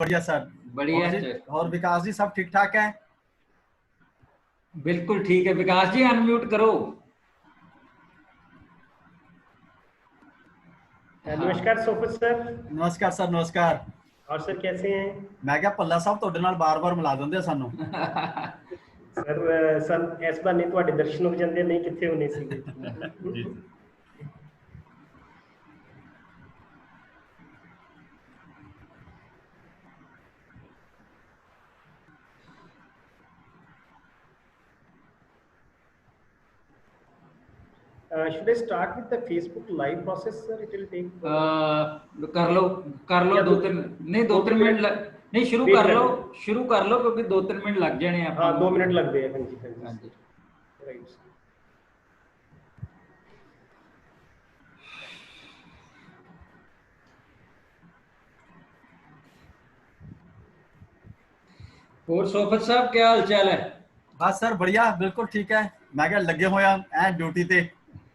बढ़िया सर। बढ़िया और विकास जी सब ठीक ठाक है? बिल्कुल ठीक है। विकास जी अनम्यूट करो। नमस्कार सोफत सर। नमस्कार सर, नमस्कार। और सर कैसे हैं? मैं क्या भल्ला साहब ਤੁਹਾਡੇ ਨਾਲ ਬਾਰ-ਬਾਰ ਮਿਲਾ ਦਿੰਦੇ ਸਾਨੂੰ। सर इस बार नहीं ਤੁਹਾਡੇ ਦਰਸ਼ਨ ਹੋ ਜਾਂਦੇ ਨਹੀਂ ਕਿੱਥੇ ਹੋਣੇ ਸੀਗੇ। जी जी। should I start with the Facebook live process sir? It will take कर लो दो तीन नहीं 2-3 मिनट नहीं शुरू कर लो क्योंकि 2-3 मिनट लग जाने हैं। हाँ 2 मिनट लगते हैं। हाँ जी राइट। और सोफत साहब क्या हाल चाल है? बस सर बढ़िया, बिल्कुल ठीक है। मैं क्या लगे होया ऐ ड्यूटी ते।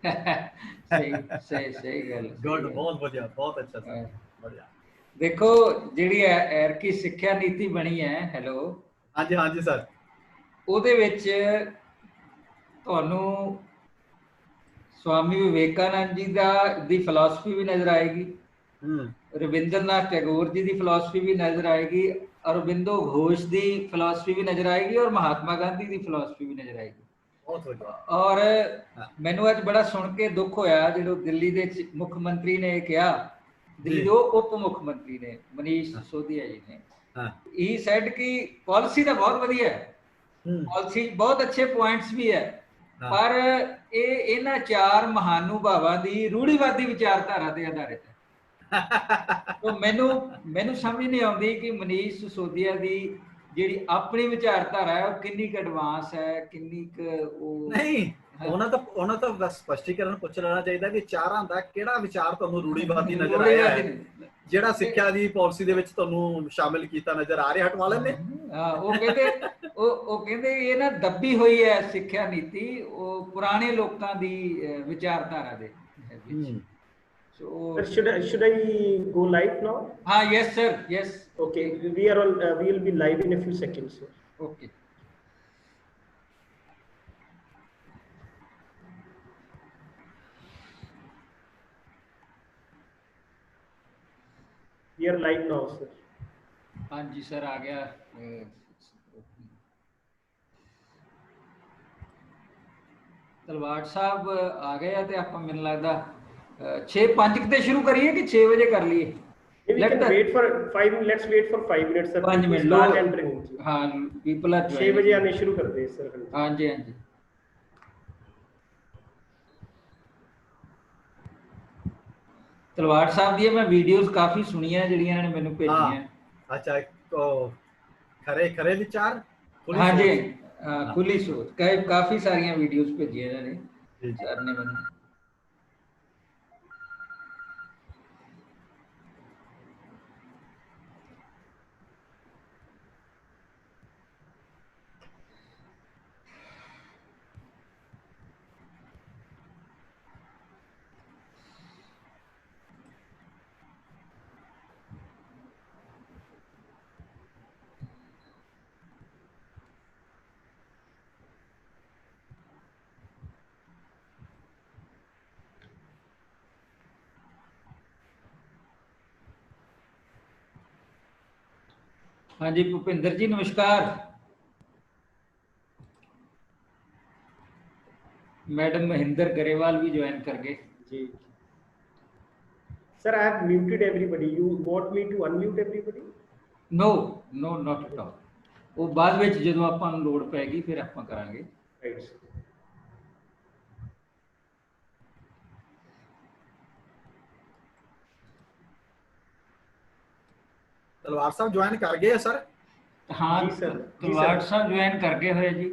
सही गल। गुड, बहुत बढ़िया, बहुत अच्छा सर, बढ़िया। देखो ਜਿਹੜੀ ਐਰਕੀ ਸਿੱਖਿਆ ਨੀਤੀ ਬਣੀ ਹੈ, ਹੈਲੋ ਹਾਂਜੀ ਸਰ, ਉਹਦੇ ਵਿੱਚ ਤੁਹਾਨੂੰ स्वामी विवेकानंद जी ਦੀ फिलॉसफी भी नजर आएगी, रविंद्रनाथ टैगोर जी की फिलॉसफी भी नजर आएगी, अरबिंदो घोष की फिलॉसफी भी नजर आएगी और महात्मा गांधी की फिलॉसफी भी नजर आएगी। और मैनू अज बड़ा सुन के दुख होया जो दिल्ली के मुख मंत्री ने कहा, दिल्ली के उप मुख मंत्री ने मनीष सिसोदिया जी ने ही सैड कि पॉलिसी तो बहुत वधिया है, पॉलिसी बहुत अच्छे पॉइंट्स भी है, पर इन्हां चार महानुभावां दी रूढ़ीवादी विचारधारा ते आधारित है। तो मैनू समझ नहीं आती कि मनीष सिसोदिया दी ਜਿਹੜੀ ਆਪਣੀ ਵਿਚਾਰਧਾਰਾ ਹੈ ਉਹ ਕਿੰਨੀ ਕ ਐਡਵਾਂਸ ਹੈ, ਕਿੰਨੀ ਕ ਉਹ ਨਹੀਂ ਉਹਨਾਂ ਤੋਂ ਬਸ ਸਪਸ਼ਟੀਕਰਨ ਪੁੱਛ ਲੈਣਾ ਚਾਹੀਦਾ ਕਿ ਚਾਰਾਂ ਦਾ ਕਿਹੜਾ ਵਿਚਾਰ ਤੁਹਾਨੂੰ ਰੂੜੀਵਾਦੀ ਨਜ਼ਰ ਆਇਆ ਹੈ, ਜਿਹੜਾ ਸਿੱਖਿਆ ਦੀ ਪਾਲਿਸੀ ਦੇ ਵਿੱਚ ਤੁਹਾਨੂੰ ਸ਼ਾਮਿਲ ਕੀਤਾ ਨਜ਼ਰ ਆ ਰਿਹਾ, ਹਟਵਾ ਲੈਣੇ। ਉਹ ਕਹਿੰਦੇ ਇਹ ਨਾ ਦੱਬੀ ਹੋਈ ਹੈ ਸਿੱਖਿਆ ਨੀਤੀ, ਉਹ ਪੁਰਾਣੇ ਲੋਕਾਂ ਦੀ ਵਿਚਾਰਧਾਰਾ ਦੇ ਵਿੱਚ। So should I go live now? Yes sir, yes. Okay, we will be live in a few seconds sir. Okay. We are live now sir. हाँ जी सर आ गया। तलवार साहब आ गए हैं, तो आप मैंने लगता 6:05 ते शुरू करिए कि 6 बजे कर लिए? Let's wait for 5 minutes sir. 5 minute start entering। हाँ people are 6 बजे आने शुरू कर दे सर। हाँ जी तलवार साहब दी मैं वीडियोस काफी सुनिया जिहड़ियां इन्होंने मैनू भेजियां। अच्छा तो खरे विचार। हाँ जी खुली सोच काफी सारिया वीडियोस भेजियां इन्होंने सर ने मैनू। हाँ जी भूपिंदर जी नमस्कार। मैडम महेंद्र गरेवाल भी ज्वाइन कर गए जी। Sir, I have muted everybody. You want me to unmute everybody? No, not at all. वो बाद ਵਿੱਚ ਜਦੋਂ ਆਪਾਂ ਨੂੰ ਲੋੜ ਪੈਗੀ ਫਿਰ ਆਪਾਂ ਕਰਾਂਗੇ। Right. तलवार साहब ज्वाइन कर गए सर? हाँ जी सर, तलवार साहब ज्वाइन कर गए हुए जी।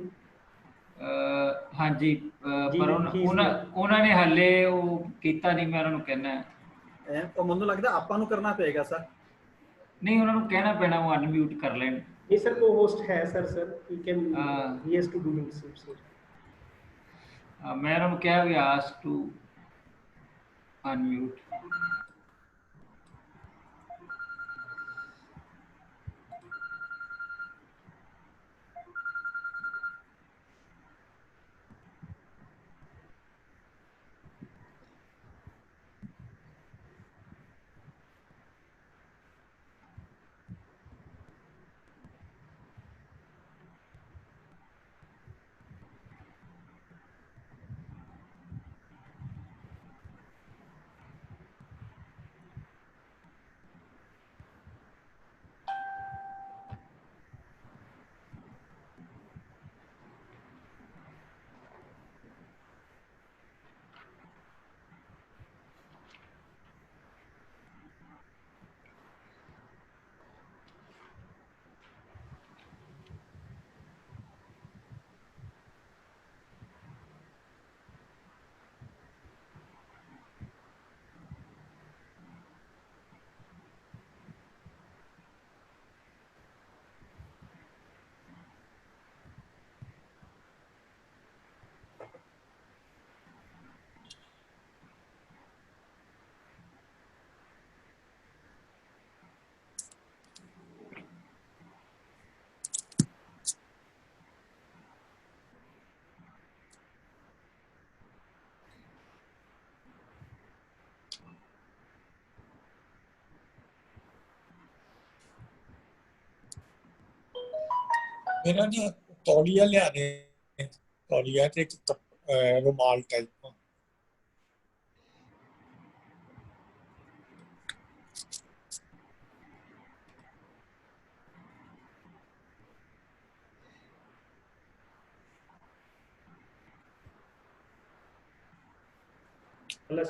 हाँ जी पर उन्होंने हाले वो कीता नहीं, मैं उन्होंने कहना तो ਮੈਨੂੰ ਲੱਗਦਾ ਆਪਾਂ ਨੂੰ ਕਰਨਾ ਪਏਗਾ ਸਰ। नहीं उन्होंने कहना पैना वो अनम्यूट कर लें। ये सर को होस्ट है sir he can he has to do himself sir। मैं उन्होंने कहा we asked to unmute। मेरा ना तौलिया लिया दे, तौलिया ते रुमाल टाइप।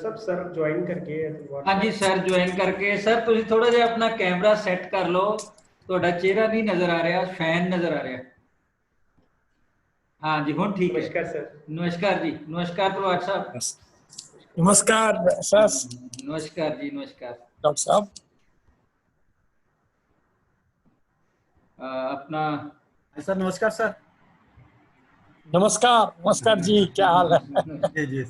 सब सर ज्वाइन करके हाँ जी सर ज्वाइन करके। सर तुम थोड़ा जिहा अपना कैमरा सेट कर लो, ਤੁਹਾਡਾ चेहरा नहीं नजर आ रहा, फैन नजर आ रहा। हाँ जी हुण ठीक है। नमस्कार सर। नमस्कार जी, नमस्कार प्रभात साहब। नमस्कार सर। नमस्कार जी, नमस्कार डॉक्टर साहब। अपना सर नमस्कार सर। नमस्कार नमस्कार जी, क्या हाल है? जी जी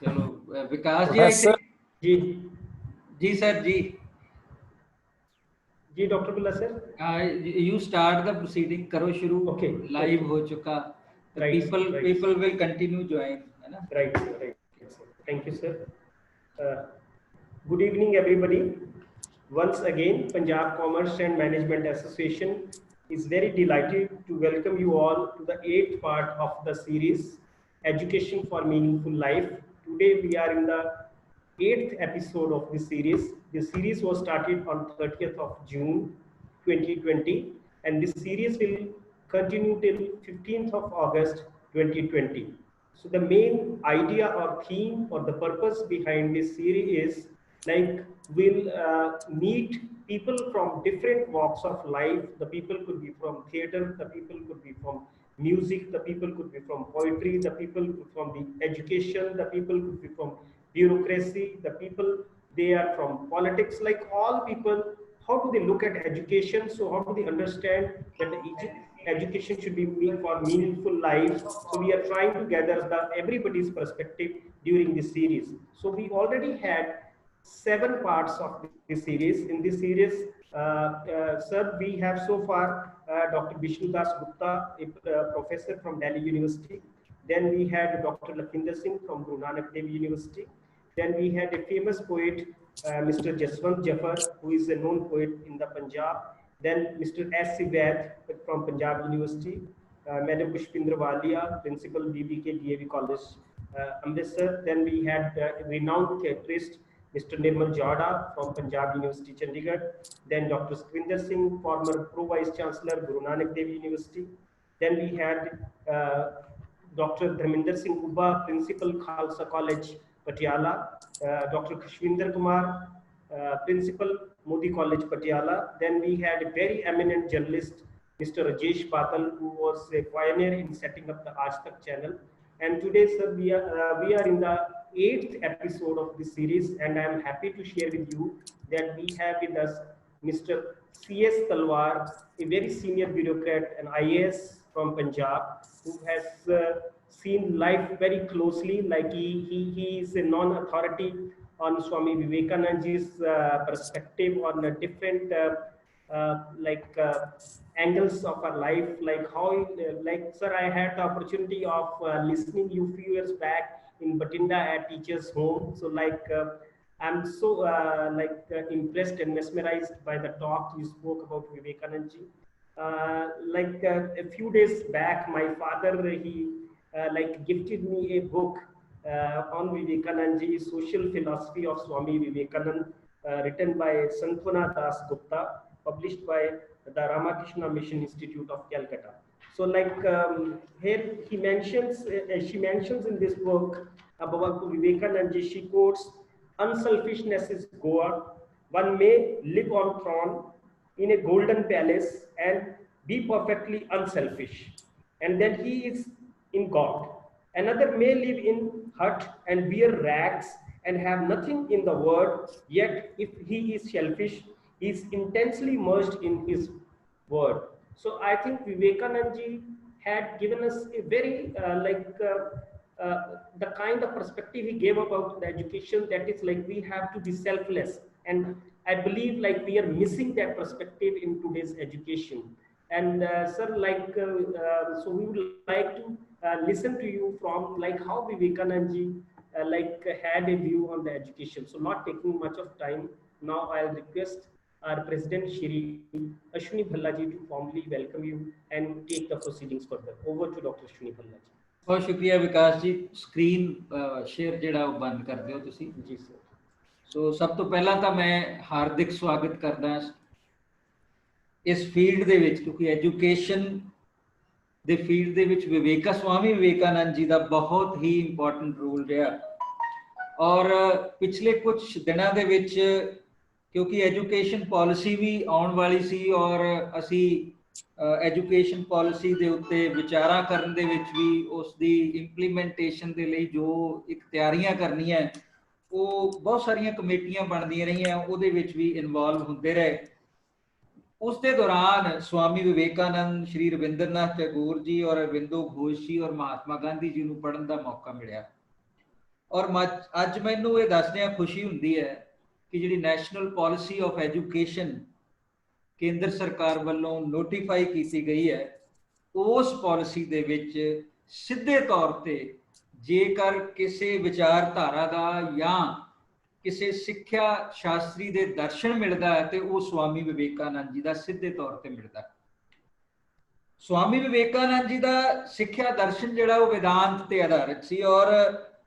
चलो विकास जी प्रोफेसर जी जी सर जी जी डॉक्टर बिल्ला sir. You start the proceeding, करो शुरू। ओके लाइव हो चुका, people will continue join, है ना? Right, thank you sir. Good evening everybody. Once again Punjab Commerce and Management Association is very delighted to welcome you all to the 8th part of the series Education for Meaningful Life. Today we are in the 8th episode of this series. This series was started on 30th of June 2020 and this series will continue till 15th of August 2020. So the main idea or theme or the purpose behind this series is like we'll meet people from different walks of life. The people could be from theater, the people could be from music, the people could be from poetry, the people from the education, the people could be from bureaucracy, the people they are from politics. Like all people, how do they look at education? So how do they understand that the education should be for meaningful life? So we are trying to gather everybody's perspective during this series. So we already had 7 parts of this series. In this series, sir, we have so far Dr. Bishnu Das Gupta, a professor from Delhi University. Then we had Dr. Lakhinder Singh from Guru Nanak Dev University. Then we had a famous poet, Mr. Jaswant Jafar, who is a known poet in the Punjab. Then Mr. S. C. Vaid from Punjab University. Madam Pushpindra Walia, Principal BBK DAV College, Amritsar. Then we had renowned theatrist, Mr. Nirmal Jada from Punjab University, Chandigarh. Then Dr. Sukhinder Singh, former Pro Vice Chancellor, Guru Nanak Dev University. Then we had Dr. Dharminder Singh Ubba, Principal Khalsa College, Patiala. Dr. Khashwinder Kumar, Principal Modi College, Patiala. Then we had a very eminent journalist, Mr. Rajesh Patal, who was a pioneer in setting up the Aaj Tak channel. And today, sir, we are in the 8th episode of this series, and I am happy to share with you that we have with us Mr. C.S. Talwar, a very senior bureaucrat, an IAS from Punjab, who has seen life very closely. Like he is a non-authority on Swami Vivekananda's perspective on a different angles of our life, like how, like sir, I had the opportunity of listening you few years back in Batinda at teacher's home. So like I'm so impressed and mesmerized by the talk you spoke about Vivekananda ji. A few days back, my father, he gifted me a book on Vivekananda, Social Philosophy of Swami Vivekananda, written by Santhana Das Gupta, published by the Ramakrishna Mission Institute of Calcutta. So here he mentions, she mentions in this book about Vivekananda, she quotes, unselfishness is God. One may live on throne in a golden palace and be perfectly unselfish, and then he is in God. Another may live in hut and wear rags and have nothing in the world, yet if he is selfish, he is intensely immersed in his word. So I think Vivekananda ji had given us a very the kind of perspective he gave about the education, that is like we have to be selfless, and I believe like we are missing that perspective in today's education. And sir, so we would like to listen to you from like how Vivekananda ji had a view on the education. So not taking much of time now, I'll request our President Shri Ashwini Bhalla ji to formally welcome you and take the proceedings further. Over to Dr. Ashwini Bhalla ji. बहुत शुक्रिया विकास जी। Screen share ਜਿਹੜਾ ਉਹ ਬੰਦ ਕਰ ਦਿਓ ਤੁਸੀਂ जी sir. ਸੋ ਸਭ ਤੋਂ ਪਹਿਲਾਂ ਤਾਂ ਮੈਂ ਹਾਰਦਿਕ ਸਵਾਗਤ ਕਰਦਾ ਇਸ ਫੀਲਡ ਦੇ ਵਿੱਚ, ਕਿਉਂਕਿ ਐਜੂਕੇਸ਼ਨ ਦੇ ਫੀਲਡ ਦੇ ਵਿੱਚ स्वामी विवेकानंद जी ਦਾ ਬਹੁਤ ਹੀ ਇੰਪੋਰਟੈਂਟ ਰੋਲ ਰਿਹਾ। ਔਰ ਪਿਛਲੇ ਕੁਝ ਦਿਨਾਂ ਦੇ ਵਿੱਚ ਕਿਉਂਕਿ ਐਜੂਕੇਸ਼ਨ ਪਾਲਿਸੀ ਵੀ ਆਉਣ ਵਾਲੀ ਸੀ ਔਰ ਅਸੀਂ ਐਜੂਕੇਸ਼ਨ ਪਾਲਿਸੀ ਦੇ ਉੱਤੇ ਵਿਚਾਰਾਂ ਕਰਨ ਦੇ ਵਿੱਚ ਵੀ ਉਸ ਦੀ ਇੰਪਲੀਮੈਂਟੇਸ਼ਨ ਦੇ ਲਈ ਜੋ ਇੱਕ ਤਿਆਰੀਆਂ ਕਰਨੀਆਂ ਉਹ ਬਹੁਤ ਸਾਰੀਆਂ ਕਮੇਟੀਆਂ ਬਣਦੀਆਂ ਰਹੀਆਂ, ਉਹਦੇ ਵਿੱਚ ਵੀ ਇਨਵੋਲਵ ਹੁੰਦੇ ਰਹੇ। ਉਸ ਦੇ ਦੌਰਾਨ स्वामी विवेकानंद, श्री रविंद्रनाथ टैगोर जी और अरविंदो घोष जी और महात्मा गांधी जी ਨੂੰ ਪੜ੍ਹਨ ਦਾ ਮੌਕਾ ਮਿਲਿਆ। ਔਰ ਅੱਜ ਮੈਨੂੰ ਇਹ ਦੱਸਦਿਆਂ ਖੁਸ਼ੀ ਹੁੰਦੀ ਹੈ ਕਿ ਜਿਹੜੀ ਨੈਸ਼ਨਲ ਪਾਲਿਸੀ ਆਫ ਐਜੂਕੇਸ਼ਨ ਕੇਂਦਰ ਸਰਕਾਰ ਵੱਲੋਂ ਨੋਟੀਫਾਈ ਕੀਤੀ ਗਈ ਹੈ, ਉਸ ਪਾਲਿਸੀ ਦੇ ਵਿੱਚ ਸਿੱਧੇ ਤੌਰ ਤੇ ਜੇਕਰ ਕਿਸੇ ਵਿਚਾਰਧਾਰਾ ਦਾ ਜਾਂ ਕਿਸੇ ਸਿੱਖਿਆ ਸ਼ਾਸਤਰੀ ਦੇ ਦਰਸ਼ਨ ਮਿਲਦਾ ਹੈ ਤੇ ਉਹ स्वामी विवेकानंद जी ਦਾ ਸਿੱਧੇ ਤੌਰ ਤੇ ਮਿਲਦਾ ਹੈ। स्वामी विवेकानंद जी ਦਾ ਸਿੱਖਿਆ ਦਰਸ਼ਨ ਜਿਹੜਾ ਉਹ ਵਿਦਾਂਤ ਤੇ ਆਧਾਰਿਤ ਸੀ ਔਰ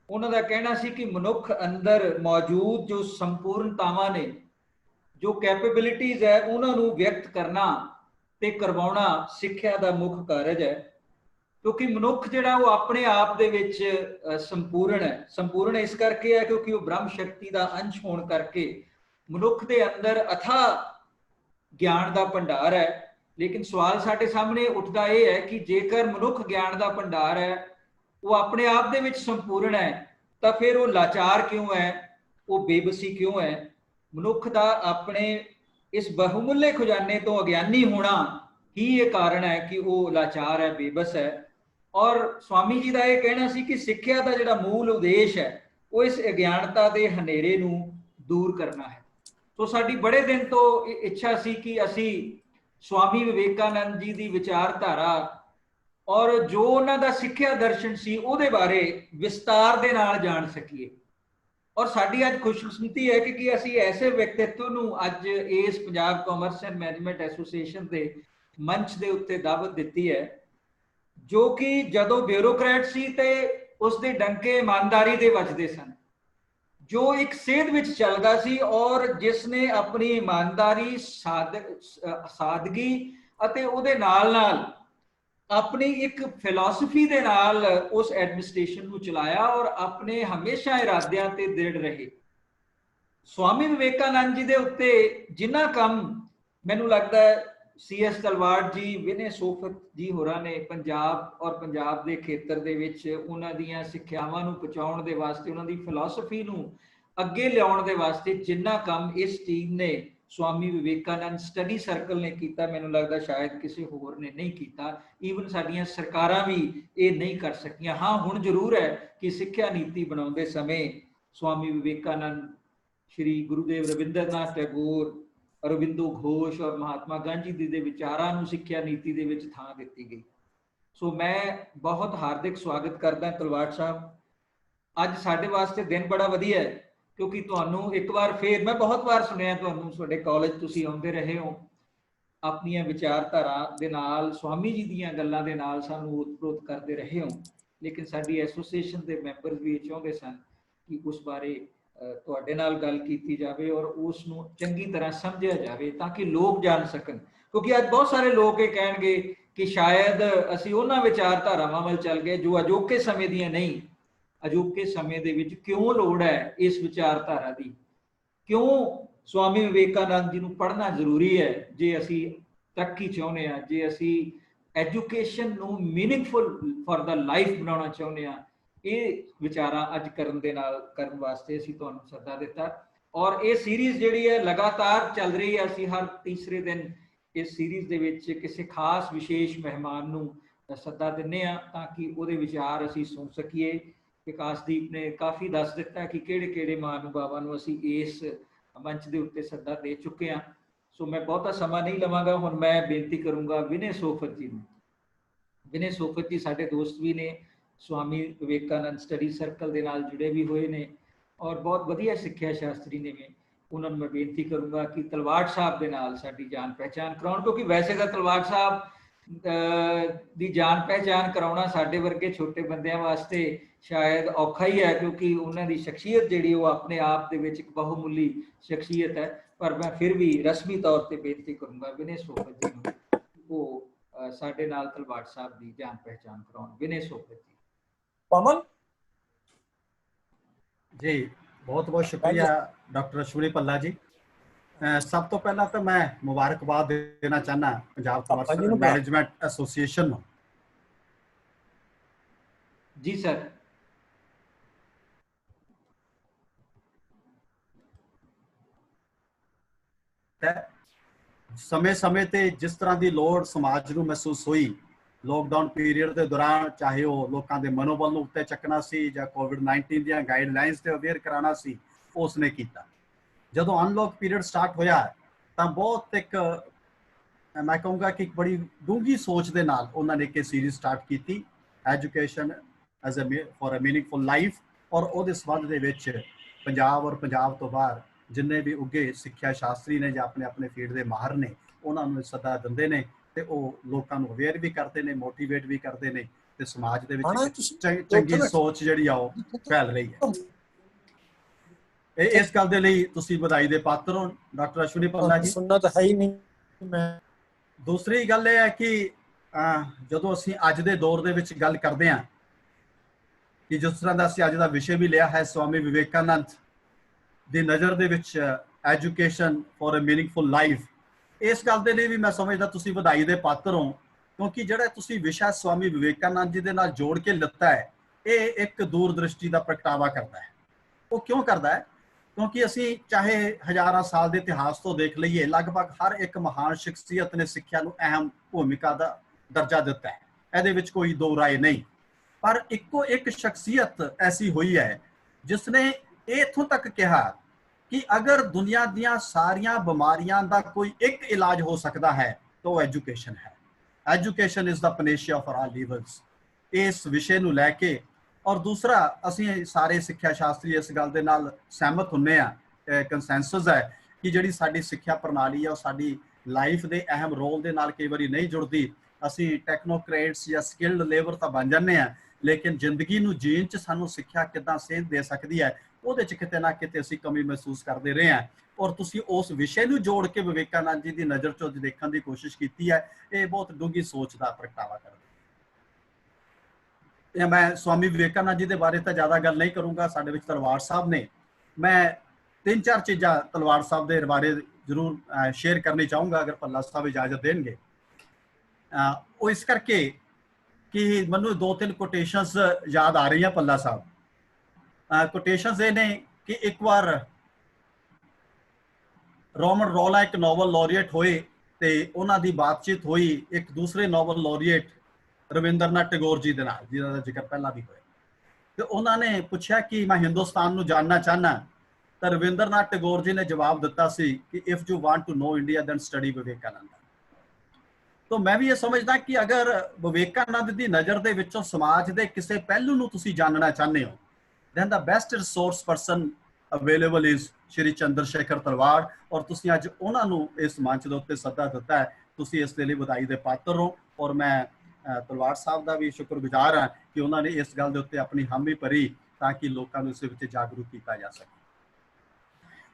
ਉਹਨਾਂ ਦਾ ਕਹਿਣਾ ਸੀ ਕਿ ਮਨੁੱਖ ਅੰਦਰ ਮੌਜੂਦ ਜੋ ਸੰਪੂਰਨਤਾਵਾਂ ਨੇ, ਜੋ ਕੈਪੇਬਿਲਿਟੀਜ਼ ਹੈ, ਉਹਨਾਂ ਨੂੰ ਵਿਅਕਤ ਕਰਨਾ ਤੇ ਕਰਵਾਉਣਾ ਸਿੱਖਿਆ ਦਾ ਮੁੱਖ ਕਾਰਜ ਹੈ। ਕਿਉਂਕਿ ਮਨੁੱਖ ਜਿਹੜਾ ਉਹ ਆਪਣੇ ਆਪ ਦੇ ਵਿੱਚ ਸੰਪੂਰਨ ਹੈ। ਸੰਪੂਰਨ ਇਸ ਕਰਕੇ ਹੈ ਕਿਉਂਕਿ ਉਹ ਬ੍ਰਹਮ ਸ਼ਕਤੀ ਦਾ ਅੰਸ਼ ਹੋਣ ਕਰਕੇ ਮਨੁੱਖ ਦੇ ਅੰਦਰ ਅਥਾਹ ਗਿਆਨ ਦਾ ਭੰਡਾਰ ਹੈ। ਲੇਕਿਨ ਸਵਾਲ ਸਾਡੇ ਸਾਹਮਣੇ ਉੱਠਦਾ ਇਹ ਹੈ ਕਿ ਜੇਕਰ ਮਨੁੱਖ ਗਿਆਨ ਦਾ ਭੰਡਾਰ ਹੈ, ਉਹ ਆਪਣੇ ਆਪ ਦੇ ਵਿੱਚ ਸੰਪੂਰਨ ਹੈ, ਤਾਂ ਫਿਰ ਉਹ ਲਾਚਾਰ ਕਿਉਂ ਹੈ, ਉਹ ਬੇਬਸੀ ਕਿਉਂ ਹੈ? ਮਨੁੱਖ ਦਾ ਆਪਣੇ ਇਸ ਬਹੁਮੁੱਲੇ ਖਜ਼ਾਨੇ ਤੋਂ ਅਗਿਆਨੀ ਹੋਣਾ ਹੀ ਇਹ ਕਾਰਨ ਹੈ ਕਿ ਉਹ ਲਾਚਾਰ ਹੈ, ਬੇਬਸ ਹੈ। ਔਰ स्वामी जी ਦਾ ਇਹ ਕਹਿਣਾ ਸੀ ਕਿ ਸਿੱਖਿਆ ਦਾ ਜਿਹੜਾ ਮੂਲ ਉਦੇਸ਼ ਹੈ ਉਹ ਇਸ ਅਗਿਆਨਤਾ ਦੇ ਹਨੇਰੇ ਨੂੰ ਦੂਰ ਕਰਨਾ ਹੈ। ਸੋ ਸਾਡੀ ਬੜੇ ਦਿਨ ਤੋਂ ਇੱਛਾ ਸੀ ਕਿ ਅਸੀਂ स्वामी विवेकानंद जी ਦੀ ਵਿਚਾਰਧਾਰਾ ਔਰ ਜੋ ਉਹਨਾਂ ਦਾ ਸਿੱਖਿਆ ਦਰਸ਼ਨ ਸੀ ਉਹਦੇ ਬਾਰੇ ਵਿਸਤਾਰ ਦੇ ਨਾਲ ਜਾਣ ਸਕੀਏ। ਔਰ ਸਾਡੀ ਅੱਜ ਖੁਸ਼ਕਿਸਮਤੀ ਹੈ ਕਿ ਅਸੀਂ ਐਸੇ ਵਿਅਕਤੀਤਵ ਨੂੰ ਅੱਜ ਇਸ Punjab commerce and management association ਦੇ ਮੰਚ ਦੇ ਉੱਤੇ ਦਾਵਤ ਦਿੱਤੀ ਹੈ, ਜੋ ਕਿ ਜਦੋਂ ਬਿਊਰੋਕਰੈਟ ਸੀ ਤੇ ਉਸ ਦੇ ਡੰਕੇ ਇਮਾਨਦਾਰੀ ਦੇ ਵੱਜਦੇ ਸਨ, ਜੋ ਇੱਕ ਸੇਧ ਵਿੱਚ ਚੱਲਦਾ ਸੀ ਔਰ ਜਿਸ ਨੇ ਆਪਣੀ ਇਮਾਨਦਾਰੀ, ਸਾਦਗੀ ਅਤੇ ਉਹਦੇ ਨਾਲ ਆਪਣੀ ਇੱਕ ਫਿਲਾਸਫੀ ਦੇ ਨਾਲ ਉਸ ਐਡਮਿਨਿਸਟ੍ਰੇਸ਼ਨ ਨੂੰ ਚਲਾਇਆ ਔਰ ਆਪਣੇ ਹਮੇਸ਼ਾ ਇਰਾਦਿਆਂ ਤੇ ਦ੍ਰਿੜ ਰਹੇ। स्वामी विवेकानंद जी ਦੇ ਉੱਤੇ ਜਿੰਨਾ ਕੰਮ ਮੈਨੂੰ ਲੱਗਦਾ ਹੈ CS ਤਲਵਾੜ ਜੀ, ਵਿਨੇ ਸੋਫਤ ਜੀ ਹੋਰਾਂ ਨੇ ਪੰਜਾਬ ਔਰ ਪੰਜਾਬ ਦੇ ਖੇਤਰ ਦੇ ਵਿੱਚ ਉਹਨਾਂ ਦੀਆਂ ਸਿੱਖਿਆਵਾਂ ਨੂੰ ਪਹੁੰਚਾਉਣ ਦੇ ਵਾਸਤੇ, ਉਹਨਾਂ ਦੀ ਫਿਲਾਸਫੀ ਨੂੰ ਅੱਗੇ ਲਿਆਉਣ ਦੇ ਵਾਸਤੇ ਜਿੰਨਾ ਕੰਮ ਇਸ ਟੀਮ ਨੇ स्वामी विवेकानंद स्टडी सर्कल ने किया, मैनूं लगदा शायद किसी होर ने नहीं किया। ईवन साडियां सरकारां भी ये नहीं कर सकियां। हाँ, हुण जरूर है कि सिक्ख्या नीति बनाउंदे समय स्वामी विवेकानंद, श्री गुरुदेव रविंद्रनाथ टैगोर, अरविंदो घोष और महात्मा गांधी जी के विचारां नूं सिक्ख्या नीति दे विच थां दित्ती गई। सो मैं बहुत हार्दिक स्वागत करदा तलवाड़ साहब। अज साडे वास्ते दिन बड़ा वधिया है क्योंकि तुहानू एक बार फिर मैं बहुत बार सुनिया तुहानू तुहाडे कॉलेज तुसीं आउंदे रहे हो, अपनियां विचारधारा दे नाल स्वामी जी दीयां गल्लां दे नाल सानू उत्प्रोत करदे रहे हो। लेकिन साडी एसोसीएशन दे मैंबर भी चाहुंदे सन कि उस बारे तुहाडे नाल गल कीती जावे और उस नूं चंगी तरह समझिया जावे ताकि लोग जान सकन। क्योंकि अज बहुत सारे लोग ये कहणगे कि शायद असीं उन्हां विचारधारावां वल चल गए जो अजोके समय दीयां नहीं। अजोके समय दे विच क्यों लोड़ है इस विचारधारा दी, क्यों स्वामी विवेकानंद जी नूं पढ़ना जरूरी है जे असी तरक्की चाहुंदे आ, जे असी एजुकेशन नूं मीनिंगफुल फॉर द लाइफ बनाउणा चाहुंदे आ। ये विचारां अज करन वास्ते असीं तुहानूं सद्दा दिता और ये सीरीज़ जिहड़ी है लगातार चल रही है। असीं हर तीसरे दिन इस सीरीज़ दे विच किसी खास विशेष मेहमान नूं सद्दा दिंदे आ ताकि उहदे विचार असीं सुण सकीए। विकासदीप ने काफ़ी दस दिता कि किहड़े महानुभावां नूं असीं इस मंच के उत्ते सद्दा दे चुके हैं। सो मैं बहुता समा नहीं लवांगा, हुण मैं बेनती करूँगा विनय सोफत जी नूं। विनय सोफत जी साडे दोस्त भी ने, स्वामी विवेकानंद स्टडी सर्कल दे नाल जुड़े भी हुए ने और बहुत वधिया सिक्ख्या शास्त्री ने। ਉਹਨਾਂ ਨੂੰ ਮੈਂ ਬੇਨਤੀ ਕਰੂੰਗਾ ਕਿ ਤਲਵਾੜ ਸਾਹਿਬ ਦੇ ਨਾਲ ਸਾਡੀ ਜਾਣ ਪਹਿਚਾਣ ਕਰਾਉਣ, ਕਿਉਂਕਿ ਵੈਸੇ ਤਾਂ ਤਲਵਾੜ ਸਾਹਿਬ ਦੀ ਜਾਣ ਪਹਿਚਾਣ ਕਰਾਉਣਾ ਸਾਡੇ ਵਰਗੇ ਛੋਟੇ ਬੰਦਿਆਂ ਵਾਸਤੇ ਸ਼ਾਇਦ ਔਖਾ ਹੀ ਹੈ, ਕਿਉਂਕਿ ਉਹਨਾਂ ਦੀ ਸ਼ਖਸੀਅਤ ਜਿਹੜੀ ਉਹ ਆਪਣੇ ਆਪ ਦੇ ਵਿੱਚ ਇੱਕ ਬਹੁਮੁੱਲੀ ਸ਼ਖਸੀਅਤ ਹੈ। ਪਰ ਮੈਂ ਫਿਰ ਵੀ ਰਸਮੀ ਤੌਰ ਤੇ ਬੇਨਤੀ ਕਰੂੰਗਾ ਵਿਨੇ ਸੋਪਤ ਜੀ ਨੂੰ ਉਹ ਸਾਡੇ ਨਾਲ ਤਲਵਾੜ ਸਾਹਿਬ ਦੀ ਜਾਣ ਪਹਿਚਾਣ ਕਰਾਉਣ। ਵਿਨੇ ਸੋਪਤ ਜੀ। पवन जी बहुत बहुत शुक्रिया डॉक्टर अश्विनी भल्ला जी। सब तो पहला तो मैं मुबारकबाद देना चाहना पंजाब कमर्शियल मैनेजमेंट एसोसिएशन ਨੂੰ। जी सर। ਸਮੇਂ ਤੇ ਜਿਸ ਤਰ੍ਹਾਂ ਦੀ ਲੋੜ ਸਮਾਜ ਨੂੰ ਮਹਿਸੂਸ ਹੋਈ ਲੋਕਡਾਊਨ ਪੀਰੀਅਡ ਦੇ ਦੌਰਾਨ, ਚਾਹੇ ਉਹ ਲੋਕਾਂ ਦੇ ਮਨੋਬਲ ਨੂੰ ਉੱਤੇ ਚੱਕਣਾ ਸੀ ਜਾਂ ਕੋਵਿਡ-19 ਦੀਆਂ ਗਾਈਡਲਾਈਨਸ ਤੇ ਅਵੇਅਰ ਕਰਾਉਣਾ ਸੀ, ਉਸਨੇ ਕੀਤਾ। ਜਦੋਂ ਅਨਲੌਕ ਪੀਰੀਅਡ ਸਟਾਰਟ ਹੋਇਆ ਤਾਂ ਬਹੁਤ ਇੱਕ ਮੈਂ ਕਹੂੰਗਾ ਕਿ ਇੱਕ ਬੜੀ ਡੂੰਘੀ ਸੋਚ ਦੇ ਨਾਲ ਉਹਨਾਂ ਨੇ ਇੱਕ ਸੀਰੀਜ਼ ਸਟਾਰਟ ਕੀਤੀ, education as a for a meaningful life. ਔਰ ਉਹਦੇ ਸੰਬੰਧ ਦੇ ਵਿੱਚ ਪੰਜਾਬ ਔਰ ਪੰਜਾਬ ਤੋਂ ਬਾਹਰ ਜਿੰਨੇ ਵੀ ਉੱਗੇ ਸਿੱਖਿਆ ਸ਼ਾਸਤਰੀ ਨੇ ਜਾਂ ਆਪਣੇ ਫੀਲਡ ਦੇ ਮਾਹਰ ਨੇ, ਉਹਨਾਂ ਨੂੰ ਸੱਦਾ ਦਿੰਦੇ ਨੇ ਤੇ ਉਹ ਲੋਕਾਂ ਨੂੰ ਅਵੇਅਰ ਵੀ ਕਰਦੇ ਨੇ, ਮੋਟੀਵੇਟ ਵੀ ਕਰਦੇ ਨੇ ਤੇ ਸਮਾਜ ਦੇ ਵਿੱਚ ਚੰਗੀ ਸੋਚ ਜਿਹੜੀ ਆ ਉਹ ਫੈਲ ਰਹੀ ਹੈ। ਇਸ ਗੱਲ ਦੇ ਲਈ ਤੁਸੀਂ ਵਧਾਈ ਦੇ ਪਾਤਰ ਹੋ ਡਾਕਟਰ ਅਸ਼ਵਨੀ ਭੱਲਾ ਜੀ। ਸੁਣਨਾ ਤਾਂ ਹੈ ਹੀ ਨਹੀਂ ਮੈਂ। ਦੂਸਰੀ ਗੱਲ ਇਹ ਹੈ ਕਿ ਜਦੋਂ ਅਸੀਂ ਅੱਜ ਦੇ ਦੌਰ ਦੇ ਵਿੱਚ ਗੱਲ ਕਰਦੇ ਹਾਂ ਕਿ ਜਿਸ ਤਰ੍ਹਾਂ ਦਾ ਅਸੀਂ ਅੱਜ ਦਾ ਵਿਸ਼ੇ ਵੀ ਲਿਆ ਹੈ ਸਵਾਮੀ ਵਿਵੇਕਾਨੰਦ ਦੀ ਨਜ਼ਰ ਦੇ ਵਿੱਚ education for a meaningful life, ਇਸ ਗੱਲ ਦੇ ਲਈ ਵੀ ਮੈਂ ਸਮਝਦਾ ਤੁਸੀਂ ਵਧਾਈ ਦੇ ਪਾਤਰ ਹੋ, ਕਿਉਂਕਿ ਜਿਹੜਾ ਤੁਸੀਂ ਵਿਸ਼ਾ ਸਵਾਮੀ ਵਿਵੇਕਾਨੰਦ ਜੀ ਦੇ ਨਾਲ ਜੋੜ ਕੇ ਲਿੱਤਾ ਹੈ ਇਹ ਇੱਕ ਦੂਰਦ੍ਰਿਸ਼ਟੀ ਦਾ ਪ੍ਰਗਟਾਵਾ ਕਰਦਾ ਹੈ। ਉਹ ਕਿਉਂ ਕਰਦਾ ਹੈ? ਕਿਉਂਕਿ ਅਸੀਂ ਚਾਹੇ ਹਜ਼ਾਰਾਂ ਸਾਲ ਦੇ ਇਤਿਹਾਸ ਤੋਂ ਦੇਖ ਲਈਏ, ਲਗਭਗ ਹਰ ਇੱਕ ਮਹਾਨ ਸ਼ਖਸੀਅਤ ਨੇ ਸਿੱਖਿਆ ਨੂੰ ਅਹਿਮ ਭੂਮਿਕਾ ਦਾ ਦਰਜਾ ਦਿੱਤਾ ਹੈ, ਇਹਦੇ ਵਿੱਚ ਕੋਈ ਦੋ ਰਾਏ ਨਹੀਂ। ਪਰ ਇੱਕੋ ਇੱਕ ਸ਼ਖਸੀਅਤ ਐਸੀ ਹੋਈ ਹੈ ਜਿਸ ਨੇ ਇਹ ਇੱਥੋਂ ਤੱਕ ਕਿਹਾ ਕਿ ਅਗਰ ਦੁਨੀਆ ਦੀਆਂ ਸਾਰੀਆਂ ਬਿਮਾਰੀਆਂ ਦਾ ਕੋਈ ਇੱਕ ਇਲਾਜ ਹੋ ਸਕਦਾ ਹੈ ਤਾਂ ਉਹ ਐਜੂਕੇਸ਼ਨ ਹੈ। Education is the panacea for all evils. ਇਸ ਵਿਸ਼ੇ ਨੂੰ ਲੈ ਕੇ ਔਰ ਦੂਸਰਾ ਅਸੀਂ ਸਾਰੇ ਸਿੱਖਿਆ ਸ਼ਾਸਤਰੀ ਇਸ ਗੱਲ ਦੇ ਨਾਲ ਸਹਿਮਤ ਹੁੰਨੇ ਆ, ਕੰਸੈਂਸਸ ਹੈ ਕਿ ਜਿਹੜੀ ਸਾਡੀ ਸਿੱਖਿਆ ਪ੍ਰਣਾਲੀ ਹੈ ਉਹ ਸਾਡੀ ਲਾਈਫ ਦੇ ਅਹਿਮ ਰੋਲ ਦੇ ਨਾਲ ਕਈ ਵਾਰੀ ਨਹੀਂ ਜੁੜਦੀ। ਅਸੀਂ ਟੈਕਨੋਕ੍ਰੇਟਸ ਜਾਂ ਸਕਿਲਡ ਲੇਬਰ ਤਾਂ ਬਣ ਜਾਂਦੇ ਆ, ਲੇਕਿਨ ਜ਼ਿੰਦਗੀ ਨੂੰ ਜੀਣ 'ਚ ਸਾਨੂੰ ਸਿੱਖਿਆ ਕਿੱਦਾਂ ਸੇਧ ਦੇ ਸਕਦੀ ਹੈ ਉਹਦੇ 'ਚ ਕਿਤੇ ਨਾ ਕਿਤੇ ਅਸੀਂ ਕਮੀ ਮਹਿਸੂਸ ਕਰਦੇ ਰਹੇ ਹਾਂ। ਔਰ ਤੁਸੀਂ ਉਸ ਵਿਸ਼ੇ ਨੂੰ ਜੋੜ ਕੇ ਵਿਵੇਕਾਨੰਦ ਜੀ ਦੀ ਨਜ਼ਰ 'ਚੋਂ ਦੇਖਣ ਦੀ ਕੋਸ਼ਿਸ਼ ਕੀਤੀ ਹੈ, ਇਹ ਬਹੁਤ ਡੂੰਘੀ ਸੋਚ ਦਾ ਪ੍ਰਗਟਾਵਾ ਕਰਦਾ। ਮੈਂ ਸਵਾਮੀ ਵਿਵੇਕਾਨੰਦ ਜੀ ਦੇ ਬਾਰੇ ਤਾਂ ਜ਼ਿਆਦਾ ਗੱਲ ਨਹੀਂ ਕਰੂੰਗਾ, ਸਾਡੇ ਵਿੱਚ ਤਲਵਾੜ ਸਾਹਿਬ ਨੇ। ਮੈਂ 3-4 ਚੀਜ਼ਾਂ ਤਲਵਾੜ ਸਾਹਿਬ ਦੇ ਬਾਰੇ ਜ਼ਰੂਰ ਸ਼ੇਅਰ ਕਰਨੀ ਚਾਹੂੰਗਾ ਅਗਰ ਭੱਲਾ ਸਾਹਿਬ ਇਜਾਜ਼ਤ ਦੇਣਗੇ। ਉਹ ਇਸ ਕਰਕੇ ਕਿ ਮੈਨੂੰ 2-3 ਕੋਟੇਸ਼ਨਸ ਯਾਦ ਆ ਰਹੀਆਂ ਭੱਲਾ ਸਾਹਿਬ। ਕੋਟੇਸ਼ਨਸ ਇਹ ਨੇ ਕਿ ਇੱਕ ਵਾਰ ਰੋਮਨ ਰੋਲਾ ਇੱਕ ਨੋਬਲ ਲੌਰੀਏਟ ਹੋਏ ਤੇ ਉਹਨਾਂ ਦੀ ਬਾਤਚੀਤ ਹੋਈ ਇੱਕ ਦੂਸਰੇ ਨੋਬਲ ਲੌਰੀਏਟ ਰਵਿੰਦਰਨਾਥ ਟੈਗੋਰ ਜੀ ਦੇ ਨਾਲ, ਜਿਹਦਾ ਦਾ ਜ਼ਿਕਰ ਪਹਿਲਾਂ ਵੀ ਹੋਇਆ। ਤੇ ਉਹਨਾਂ ਨੇ ਪੁੱਛਿਆ ਕਿ ਮੈਂ ਹਿੰਦੁਸਤਾਨ ਨੂੰ ਜਾਣਨਾ ਚਾਹਨਾ, ਤਾਂ ਰਵਿੰਦਰਨਾਥ ਟੈਗੋਰ ਜੀ ਨੇ ਜਵਾਬ ਦਿੱਤਾ ਸੀ ਕਿ if you want to know India then study Vivekananda. ਤਾਂ ਮੈਂ ਵੀ ਇਹ ਸਮਝਦਾ ਕਿ ਅਗਰ ਵਿਵੇਕਾਨੰਦ ਦੀ ਨਜ਼ਰ ਦੇ ਵਿੱਚੋਂ ਸਮਾਜ ਦੇ ਕਿਸੇ ਪਹਿਲੂ ਨੂੰ ਤੁਸੀਂ ਜਾਣਨਾ ਚਾਹੁੰਦੇ ਹੋ then the best resource person available is ਸ਼੍ਰੀ ਚੰਦਰ ਸ਼ੇਖਰ ਤਲਵਾੜ। ਔਰ ਤੁਸੀਂ ਅੱਜ ਉਹਨਾਂ ਨੂੰ ਇਸ ਮੰਚ ਦੇ ਉੱਤੇ ਸੱਦਾ ਦਿੱਤਾ ਹੈ, ਤੁਸੀਂ ਇਸ ਦੇ ਲਈ ਵਧਾਈ ਦੇ ਪਾਤਰ ਹੋ। ਔਰ ਮੈਂ ਤਲਵਾੜ ਸਾਹਿਬ ਦਾ ਵੀ ਸ਼ੁਕਰਗੁਜ਼ਾਰ ਹਾਂ ਕਿ ਉਹਨਾਂ ਨੇ ਇਸ ਗੱਲ ਦੇ ਉੱਤੇ ਆਪਣੀ ਹਾਮੀ ਭਰੀ ਤਾਂ ਕਿ ਲੋਕਾਂ ਨੂੰ ਇਸ ਵਿੱਚ ਜਾਗਰੂਕ ਕੀਤਾ ਜਾ ਸਕੇ।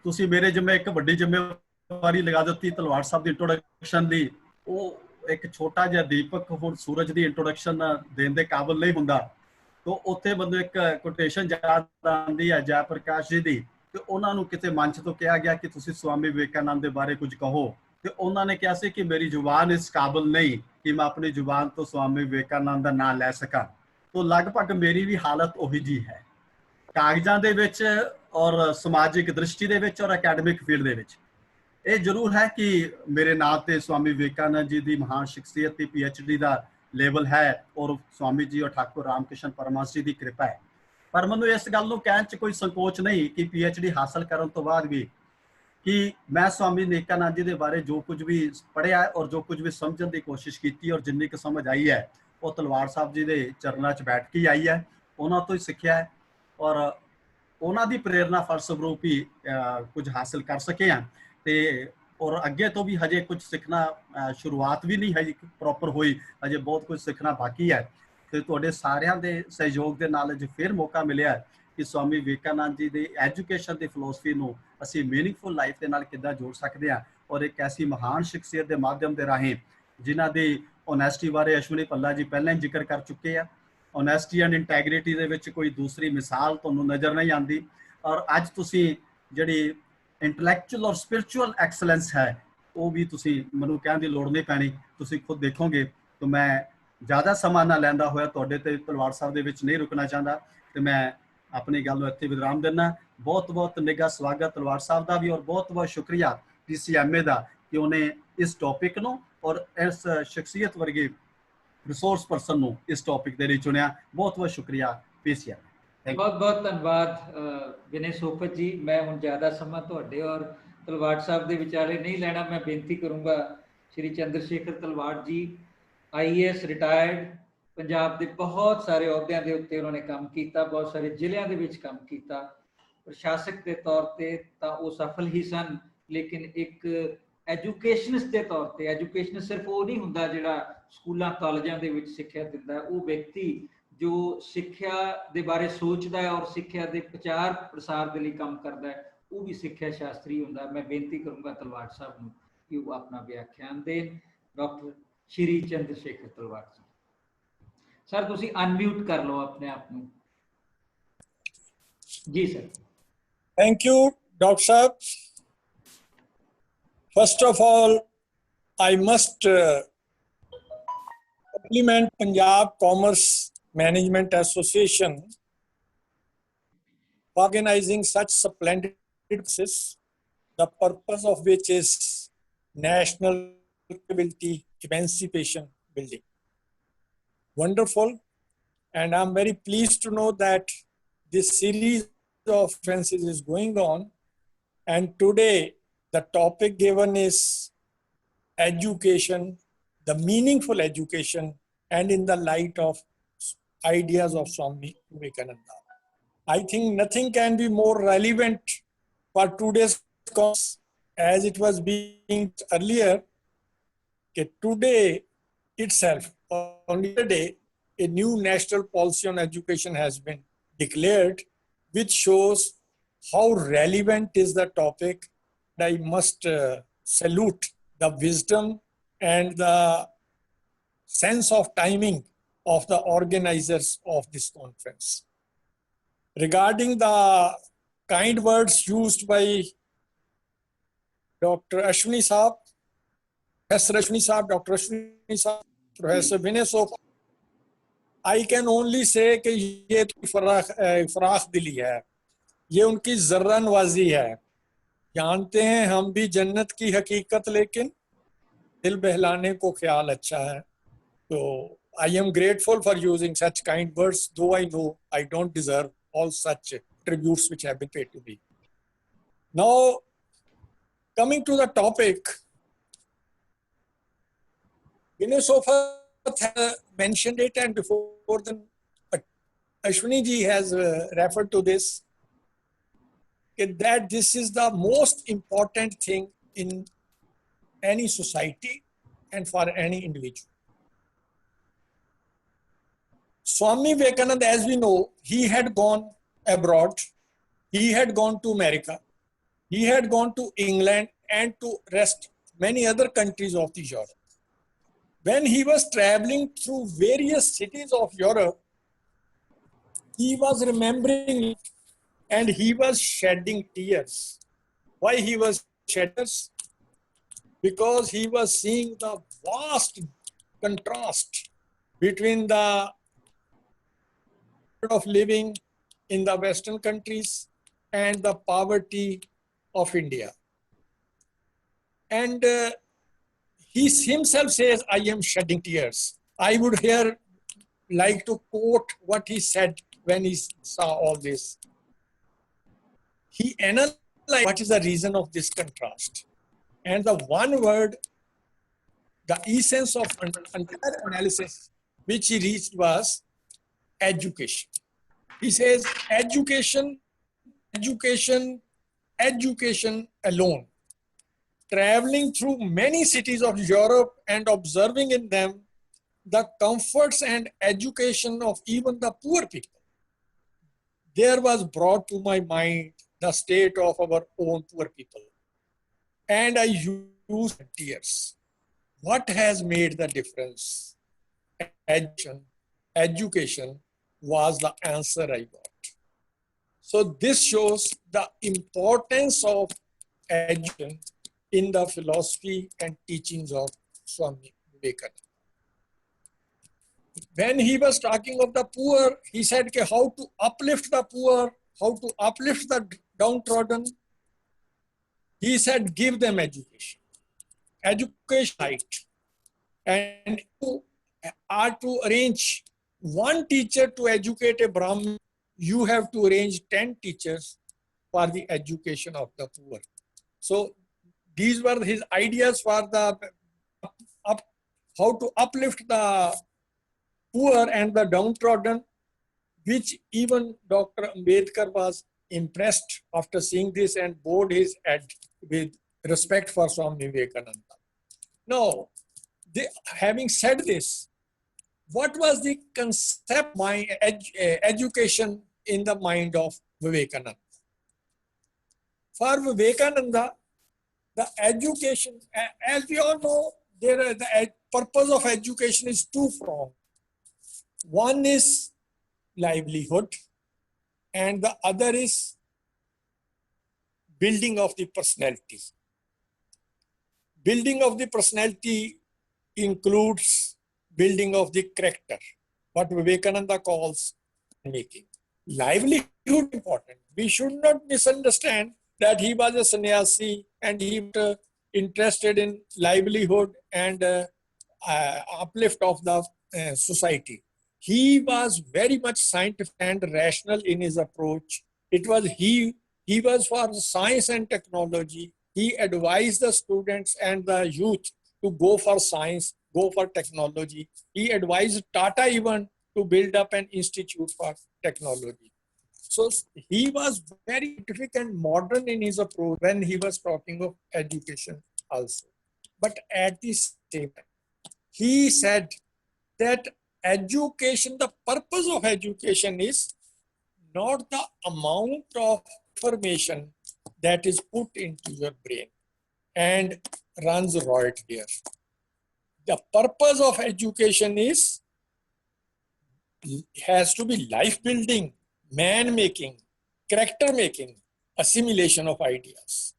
ਤੁਸੀਂ ਮੇਰੇ ਜਿੰਮੇ ਇੱਕ ਵੱਡੀ ਜ਼ਿੰਮੇਵਾਰੀ ਲਗਾ ਦਿੱਤੀ ਤਲਵਾੜ ਸਾਹਿਬ ਦੀ ਇੰਟਰੋਡਕਸ਼ਨ ਦੀ। ਉਹ ਇੱਕ ਛੋਟਾ ਜਿਹਾ ਦੀਪਕ ਹੁਣ ਸੂਰਜ ਦੀ ਇੰਟਰੋਡਕਸ਼ਨ ਦੇਣ ਦੇ ਕਾਬਿਲ ਨਹੀਂ ਹੁੰਦਾ, ਤਾਂ ਉੱਥੇ ਮੈਨੂੰ ਇੱਕ ਕੋਟੇਸ਼ਨ ਯਾਦ ਆਉਂਦੀ ਹੈ ਜੈ ਪ੍ਰਕਾਸ਼ ਜੀ ਦੀ। ਤੇ ਉਹਨਾਂ ਨੂੰ ਕਿਤੇ ਮੰਚ ਤੋਂ ਕਿਹਾ ਗਿਆ ਕਿ ਤੁਸੀਂ ਸਵਾਮੀ ਵਿਵੇਕਾਨੰਦ ਦੇ ਬਾਰੇ ਕੁਝ ਕਹੋ, ਤੇ ਉਹਨਾਂ ਨੇ ਕਿਹਾ ਸੀ ਕਿ ਮੇਰੀ ਜ਼ੁਬਾਨ ਇਸ ਕਾਬਿਲ ਨਹੀਂ ਕਿ ਮੈਂ ਆਪਣੀ ਜ਼ੁਬਾਨ ਤੋਂ ਸਵਾਮੀ ਵਿਵੇਕਾਨੰਦ ਦਾ ਨਾਂ ਲੈ ਸਕਾਂ। ਤਾਂ ਲਗਭਗ ਮੇਰੀ ਵੀ ਹਾਲਤ ਉਹੀ ਜੀ ਹੈ, ਕਾਗਜ਼ਾਂ ਦੇ ਵਿੱਚ ਔਰ ਸਮਾਜਿਕ ਦ੍ਰਿਸ਼ਟੀ ਦੇ ਵਿੱਚ ਔਰ ਅਕੈਡਮਿਕ ਫੀਲਡ ਦੇ ਵਿੱਚ। ਇਹ ਜ਼ਰੂਰ ਹੈ ਕਿ ਮੇਰੇ ਨਾਂ ਤੇ ਸਵਾਮੀ ਵਿਵੇਕਾਨੰਦ ਜੀ ਦੀ ਮਹਾਨ ਸ਼ਖਸੀਅਤ ਦੀ PhD ਦਾ ਲੈਵਲ ਹੈ ਔਰ ਸਵਾਮੀ ਜੀ ਔਰ ਠਾਕੁਰ ਰਾਮਕ੍ਰਿਸ਼ਨ ਪਰਮਹੰਸ ਜੀ ਦੀ ਕਿਰਪਾ ਹੈ। ਪਰ ਮੈਨੂੰ ਇਸ ਗੱਲ ਨੂੰ ਕਹਿਣ 'ਚ ਕੋਈ ਸੰਕੋਚ ਨਹੀਂ ਕਿ PhD ਹਾਸਲ ਕਰਨ ਤੋਂ ਬਾਅਦ ਵੀ ਕਿ ਮੈਂ ਸਵਾਮੀ ਵਿਵੇਕਾਨੰਦ ਜੀ ਦੇ ਬਾਰੇ ਜੋ ਕੁਝ ਵੀ ਪੜ੍ਹਿਆ ਔਰ ਜੋ ਕੁਝ ਵੀ ਸਮਝਣ ਦੀ ਕੋਸ਼ਿਸ਼ ਕੀਤੀ ਔਰ ਜਿੰਨੀ ਕੁ ਸਮਝ ਆਈ ਹੈ ਉਹ ਤਲਵਾੜ ਸਾਹਿਬ ਜੀ ਦੇ ਚਰਨਾਂ 'ਚ ਬੈਠ ਕੇ ਆਈ ਹੈ, ਉਹਨਾਂ ਤੋਂ ਹੀ ਸਿੱਖਿਆ ਹੈ। ਔਰ ਉਹਨਾਂ ਦੀ ਪ੍ਰੇਰਨਾ ਫਲਸਰੂਪ ਹੀ ਕੁਝ ਹਾਸਲ ਕਰ ਸਕੇ ਹਾਂ। ਤੇ ਔਰ ਅੱਗੇ ਤੋਂ ਵੀ ਹਜੇ ਕੁਝ ਸਿੱਖਣਾ, ਸ਼ੁਰੂਆਤ ਵੀ ਨਹੀਂ ਹੈ ਪ੍ਰੋਪਰ ਹੋਈ, ਹਜੇ ਬਹੁਤ ਕੁਝ ਸਿੱਖਣਾ ਬਾਕੀ ਹੈ। ਤੇ ਤੁਹਾਡੇ ਸਾਰਿਆਂ ਦੇ ਸਹਿਯੋਗ ਦੇ ਨਾਲ ਅੱਜ ਫਿਰ ਮੌਕਾ ਮਿਲਿਆ ਕਿ ਸਵਾਮੀ ਵਿਵੇਕਾਨੰਦ ਜੀ ਦੀ ਐਜੂਕੇਸ਼ਨ ਦੀ ਫਿਲਾਸਫੀ ਨੂੰ ਅਸੀਂ ਮੀਨਿੰਗਫੁਲ ਲਾਈਫ ਦੇ ਨਾਲ ਕਿੱਦਾਂ ਜੋੜ ਸਕਦੇ ਹਾਂ, ਔਰ ਇੱਕ ਐਸੀ ਮਹਾਨ ਸ਼ਖਸੀਅਤ ਦੇ ਮਾਧਿਅਮ ਦੇ ਰਾਹੀਂ ਜਿਨ੍ਹਾਂ ਦੀ ਓਨੈਸਟੀ ਬਾਰੇ ਅਸ਼ਵਨੀ ਭੱਲਾ ਜੀ ਪਹਿਲਾਂ ਹੀ ਜ਼ਿਕਰ ਕਰ ਚੁੱਕੇ ਆ। ਓਨੈਸਟੀ ਐਂਡ ਇੰਟੈਗ੍ਰਿਟੀ ਦੇ ਵਿੱਚ ਕੋਈ ਦੂਸਰੀ ਮਿਸਾਲ ਤੁਹਾਨੂੰ ਨਜ਼ਰ ਨਹੀਂ ਆਉਂਦੀ। ਔਰ ਅੱਜ ਤੁਸੀਂ ਜਿਹੜੀ ਇੰਟੈਲੈਕਚੁਅਲ ਔਰ ਸਪਿਰਿਚੁਅਲ ਐਕਸਲੈਂਸ ਹੈ, ਉਹ ਵੀ ਤੁਸੀਂ ਮੈਨੂੰ ਕਹਿਣ ਦੀ ਲੋੜ ਨਹੀਂ ਪੈਣੀ, ਤੁਸੀਂ ਖੁਦ ਦੇਖੋਗੇ। ਤਾਂ ਮੈਂ ਜ਼ਿਆਦਾ ਸਮਾਂ ਨਾ ਲੈਂਦਾ ਹੋਇਆ ਤੁਹਾਡੇ ਤੇ ਤਲਵਾੜ ਸਾਹਿਬ ਦੇ ਵਿੱਚ ਨਹੀਂ ਰੁਕਣਾ ਚਾਹੁੰਦਾ, ਤੇ ਮੈਂ ਆਪਣੀ ਗੱਲ ਨੂੰ ਇੱਥੇ ਵਿਰਾਮ ਦਿੰਦਾ। ਬਹੁਤ ਬਹੁਤ ਨਿੱਘਾ ਸਵਾਗਤ ਤਲਵਾੜ ਸਾਹਿਬ ਦਾ ਵੀ, ਔਰ ਬਹੁਤ ਬਹੁਤ ਸ਼ੁਕਰੀਆ PCMA ਦਾ ਕਿ ਉਹਨੇ ਇਸ ਟੌਪਿਕ ਨੂੰ ਔਰ ਇਸ ਸ਼ਖਸੀਅਤ ਵਰਗੇ ਰਿਸੋਰਸ ਪਰਸਨ ਨੂੰ ਇਸ ਟੌਪਿਕ ਦੇ ਲਈ ਚੁਣਿਆ। ਬਹੁਤ ਬਹੁਤ ਸ਼ੁਕਰੀਆ PCMA। ਬਹੁਤ ਬਹੁਤ ਧੰਨਵਾਦ ਵਿਨੇ ਸੋਪਤ ਜੀ। ਮੈਂ ਹੁਣ ਜ਼ਿਆਦਾ ਸਮਾਂ ਤੁਹਾਡੇ ਔਰ ਤਲਵਾੜ ਸਾਹਿਬ ਦੇ ਵਿਚਾਲੇ ਨਹੀਂ ਲੈਣਾ। ਮੈਂ ਬੇਨਤੀ ਕਰੂੰਗਾ ਸ਼੍ਰੀ ਚੰਦਰਸ਼ੇਖਰ ਤਲਵਾੜ ਜੀ, IAS ਰਿਟਾਇਰਡ, ਪੰਜਾਬ ਦੇ ਬਹੁਤ ਸਾਰੇ ਅਹੁਦਿਆਂ ਦੇ ਉੱਤੇ ਉਹਨਾਂ ਨੇ ਕੰਮ ਕੀਤਾ, ਬਹੁਤ ਸਾਰੇ ਜ਼ਿਲ੍ਹਿਆਂ ਦੇ ਵਿੱਚ ਕੰਮ ਕੀਤਾ। ਪ੍ਰਸ਼ਾਸਕ ਦੇ ਤੌਰ ਤੇ ਤਾਂ ਉਹ ਸਫਲ ਹੀ ਸਨ, ਲੇਕਿਨ ਇੱਕ ਐਜੂਕੇਸ਼ਨਿਸਟ ਦੇ ਤੌਰ ਤੇ, ਐਜੂਕੇਸ਼ਨਿਸਟ ਸਿਰਫ ਉਹ ਨਹੀਂ ਹੁੰਦਾ ਜਿਹੜਾ ਸਕੂਲਾਂ ਕਾਲਜਾਂ ਦੇ ਵਿੱਚ ਸਿੱਖਿਆ ਦਿੰਦਾ, ਉਹ ਵਿਅਕਤੀ ਜੋ ਸਿੱਖਿਆ ਦੇ ਬਾਰੇ ਸੋਚਦਾ ਹੈ ਔਰ ਸਿੱਖਿਆ ਦੇ ਪ੍ਰਚਾਰ ਪ੍ਰਸਾਰ ਦੇ ਲਈ ਕੰਮ ਕਰਦਾ ਹੈ, ਉਹ ਵੀ ਸਿੱਖਿਆ ਸ਼ਾਸਤਰੀ ਹੁੰਦਾ। ਮੈਂ ਬੇਨਤੀ ਕਰੂੰਗਾ ਤਲਵਾੜ ਸਾਹਿਬ ਨੂੰ ਕਿ ਉਹ ਆਪਣਾ ਵਿਆਖਿਆਨ ਦੇਣ। ਡਾਕਟਰ ਸ਼੍ਰੀ ਚੰਦਰਸ਼ੇਖਰ ਤਲਵਾੜ ਜੀ, ਸਰ ਤੁਸੀਂ ਅਨਮਿਊਟ ਕਰ ਲਓ ਆਪਣੇ ਆਪ ਨੂੰ। ਜੀ sir. Thank you, Dr. Saab. First of all, I must compliment Punjab Commerce Management Association organizing such splendid courses, the purpose of which is national capability emancipation building. Wonderful. And I'm very pleased to know that this series of conferences is going on, and today the topic given is education, the meaningful education, and in the light of ideas of Swami Vivekananda. I think nothing can be more relevant for today's course, as it was being earlier. Today itself, only today, a new national policy on education has been declared, which shows how relevant is the topic. I must salute the wisdom and the sense of timing of the organizers of this conference. Regarding the kind words used by Dr. Ashwini Saab, Professor Ashwini Saab, Dr. Ashwini Saab, Professor Vinay Sopa, I can only say कि ये तो फराख दिली है, ये उनकी जर्रा नवाजी है। जानते हैं हम भी जन्नत की हकीकत, लेकिन दिल बहलाने को ख्याल अच्छा है। तो I am grateful for using such kind words, though I know I don't deserve all such tributes which have been paid to me. Now, coming to the topic, Vinay Sofa mentioned it, and before then Ashwini ji has referred to this, that this is the most important thing in any society and for any individual. Swami Vivekananda, as we know, he had gone abroad, he had gone to America, he had gone to England and to rest many other countries of the Europe. When he was traveling through various cities of Europe, he was remembering and he was shedding tears. Why he was shedding tears? Because he was seeing the vast contrast between the of living in the Western countries and the poverty of India. And he himself says, I am shedding tears. I would here like to quote what he said when he saw all this. He analyzed what is the reason of this contrast. And the one word, the essence of entire analysis which he reached was education. He says education education alone, traveling through many cities of Europe and observing in them the comforts and education of even the poor people. There was brought to my mind the state of our own poor people. And I used tears. What has made the difference? Education was the answer I got. So this shows the importance of education in the philosophy and teachings of Swami Vivekananda. When he was talking of the poor, he said how to uplift the poor, how to uplift the downtrodden. He said, give them education. Education right. And you are to arrange one teacher to educate a Brahmin, you have to arrange 10 teachers for the education of the poor. So these were his ideas for the how to uplift the poor and the downtrodden, which even Dr. Ambedkar was impressed after seeing this and bowed his head with respect for Swami Vivekananda. Now, having said this, what was the concept of education in the mind of Vivekananda? For Vivekananda, the education, as we all know, the purpose of education is two-pronged. One is livelihood, and the other is building of the personality. Building of the personality includes building of the character, what Vivekananda calls making. Livelihood important. We should not misunderstand that he was a sannyasi and he was interested in livelihood and uplift of the society. He was very much scientific and rational in his approach. It was he was for science and technology. He advised the students and the youth to go for science, go for technology. He advised Tata even to build up an institute for technology. So he was very scientific and modern in his approach when he was talking of education also. But at the same time, he said that education, the purpose of education is not the amount of information that is put into your brain and runs riot there. The purpose of education has to be life building, man making, character making, assimilation of ideas.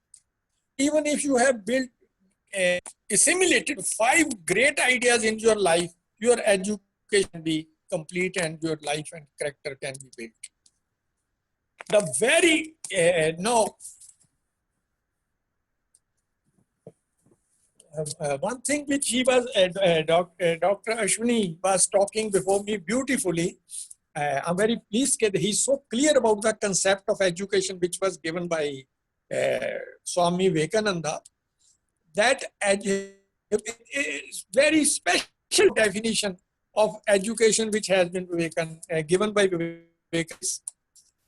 Even if you have built, assimilated 5 great ideas in your life, your education can be complete and your life and character can be built. The very, one thing which he was, Dr. Ashwini was talking before me beautifully. I'm very pleased that he's so clear about the concept of education which was given by Swami Vivekananda. That is very special definition of education which has been given by Vivekananda.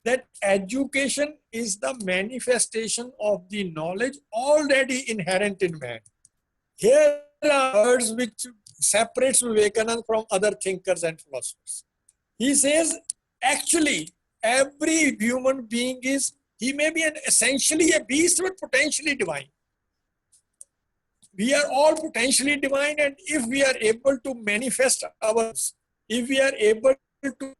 That education is the manifestation of the knowledge already inherent in man. Here are words which separates Vivekananda from other thinkers and philosophers. He says, actually, every human being he may be essentially a beast, but potentially divine. We are all potentially divine, and if we are able to manifest ours, if we are able to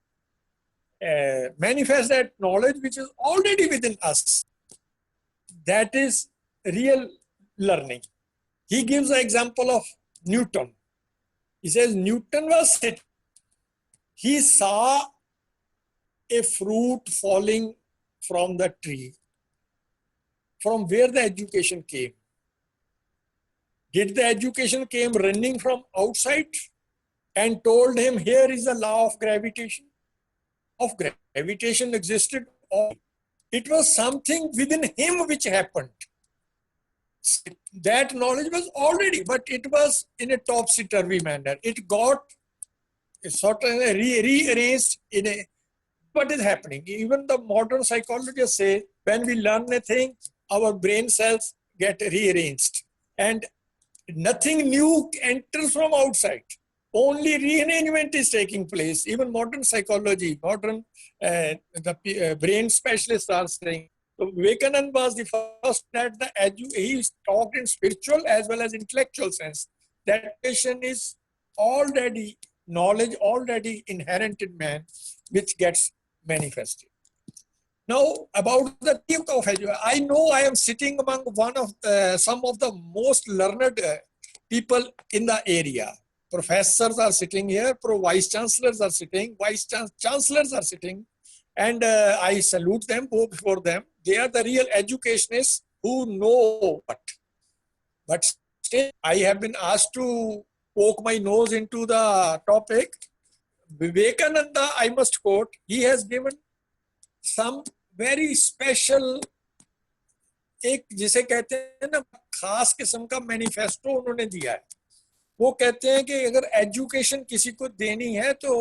manifest that knowledge which is already within us, that is real learning. He gives the example of Newton. He says Newton was sitting. He saw a fruit falling from the tree. From where the education came? Did the education came running from outside and told him, here is the law of gravitation? Of gravitation existed. It was something within him which happened. That knowledge was already, but it was in a topsy-turvy manner. It got sort of rearranged in a, what is happening? Even the modern psychologists say, when we learn a thing, our brain cells get rearranged and nothing new enters from outside. Only rearrangement is taking place. Even modern psychology, modern brain specialists are saying. So Vivekananda was the first that he talked in spiritual as well as intellectual sense. That education is already knowledge already inherent in man, which gets manifested. Now, about the gift of education, I know I am sitting among some of the most learned people in the area. Professors are sitting here, vice chancellors are sitting, chancellors are sitting, and I salute them, go before them. They are the real educationists who know what. But still, I have been asked to poke my nose into the topic. Vivekananda, I must quote, he has given some very special, एक जिसे कहते हैं ना खास किस्म का manifesto उन्होंने दिया है। वो कहते हैं कि अगर एजुकेशन किसी को देनी है तो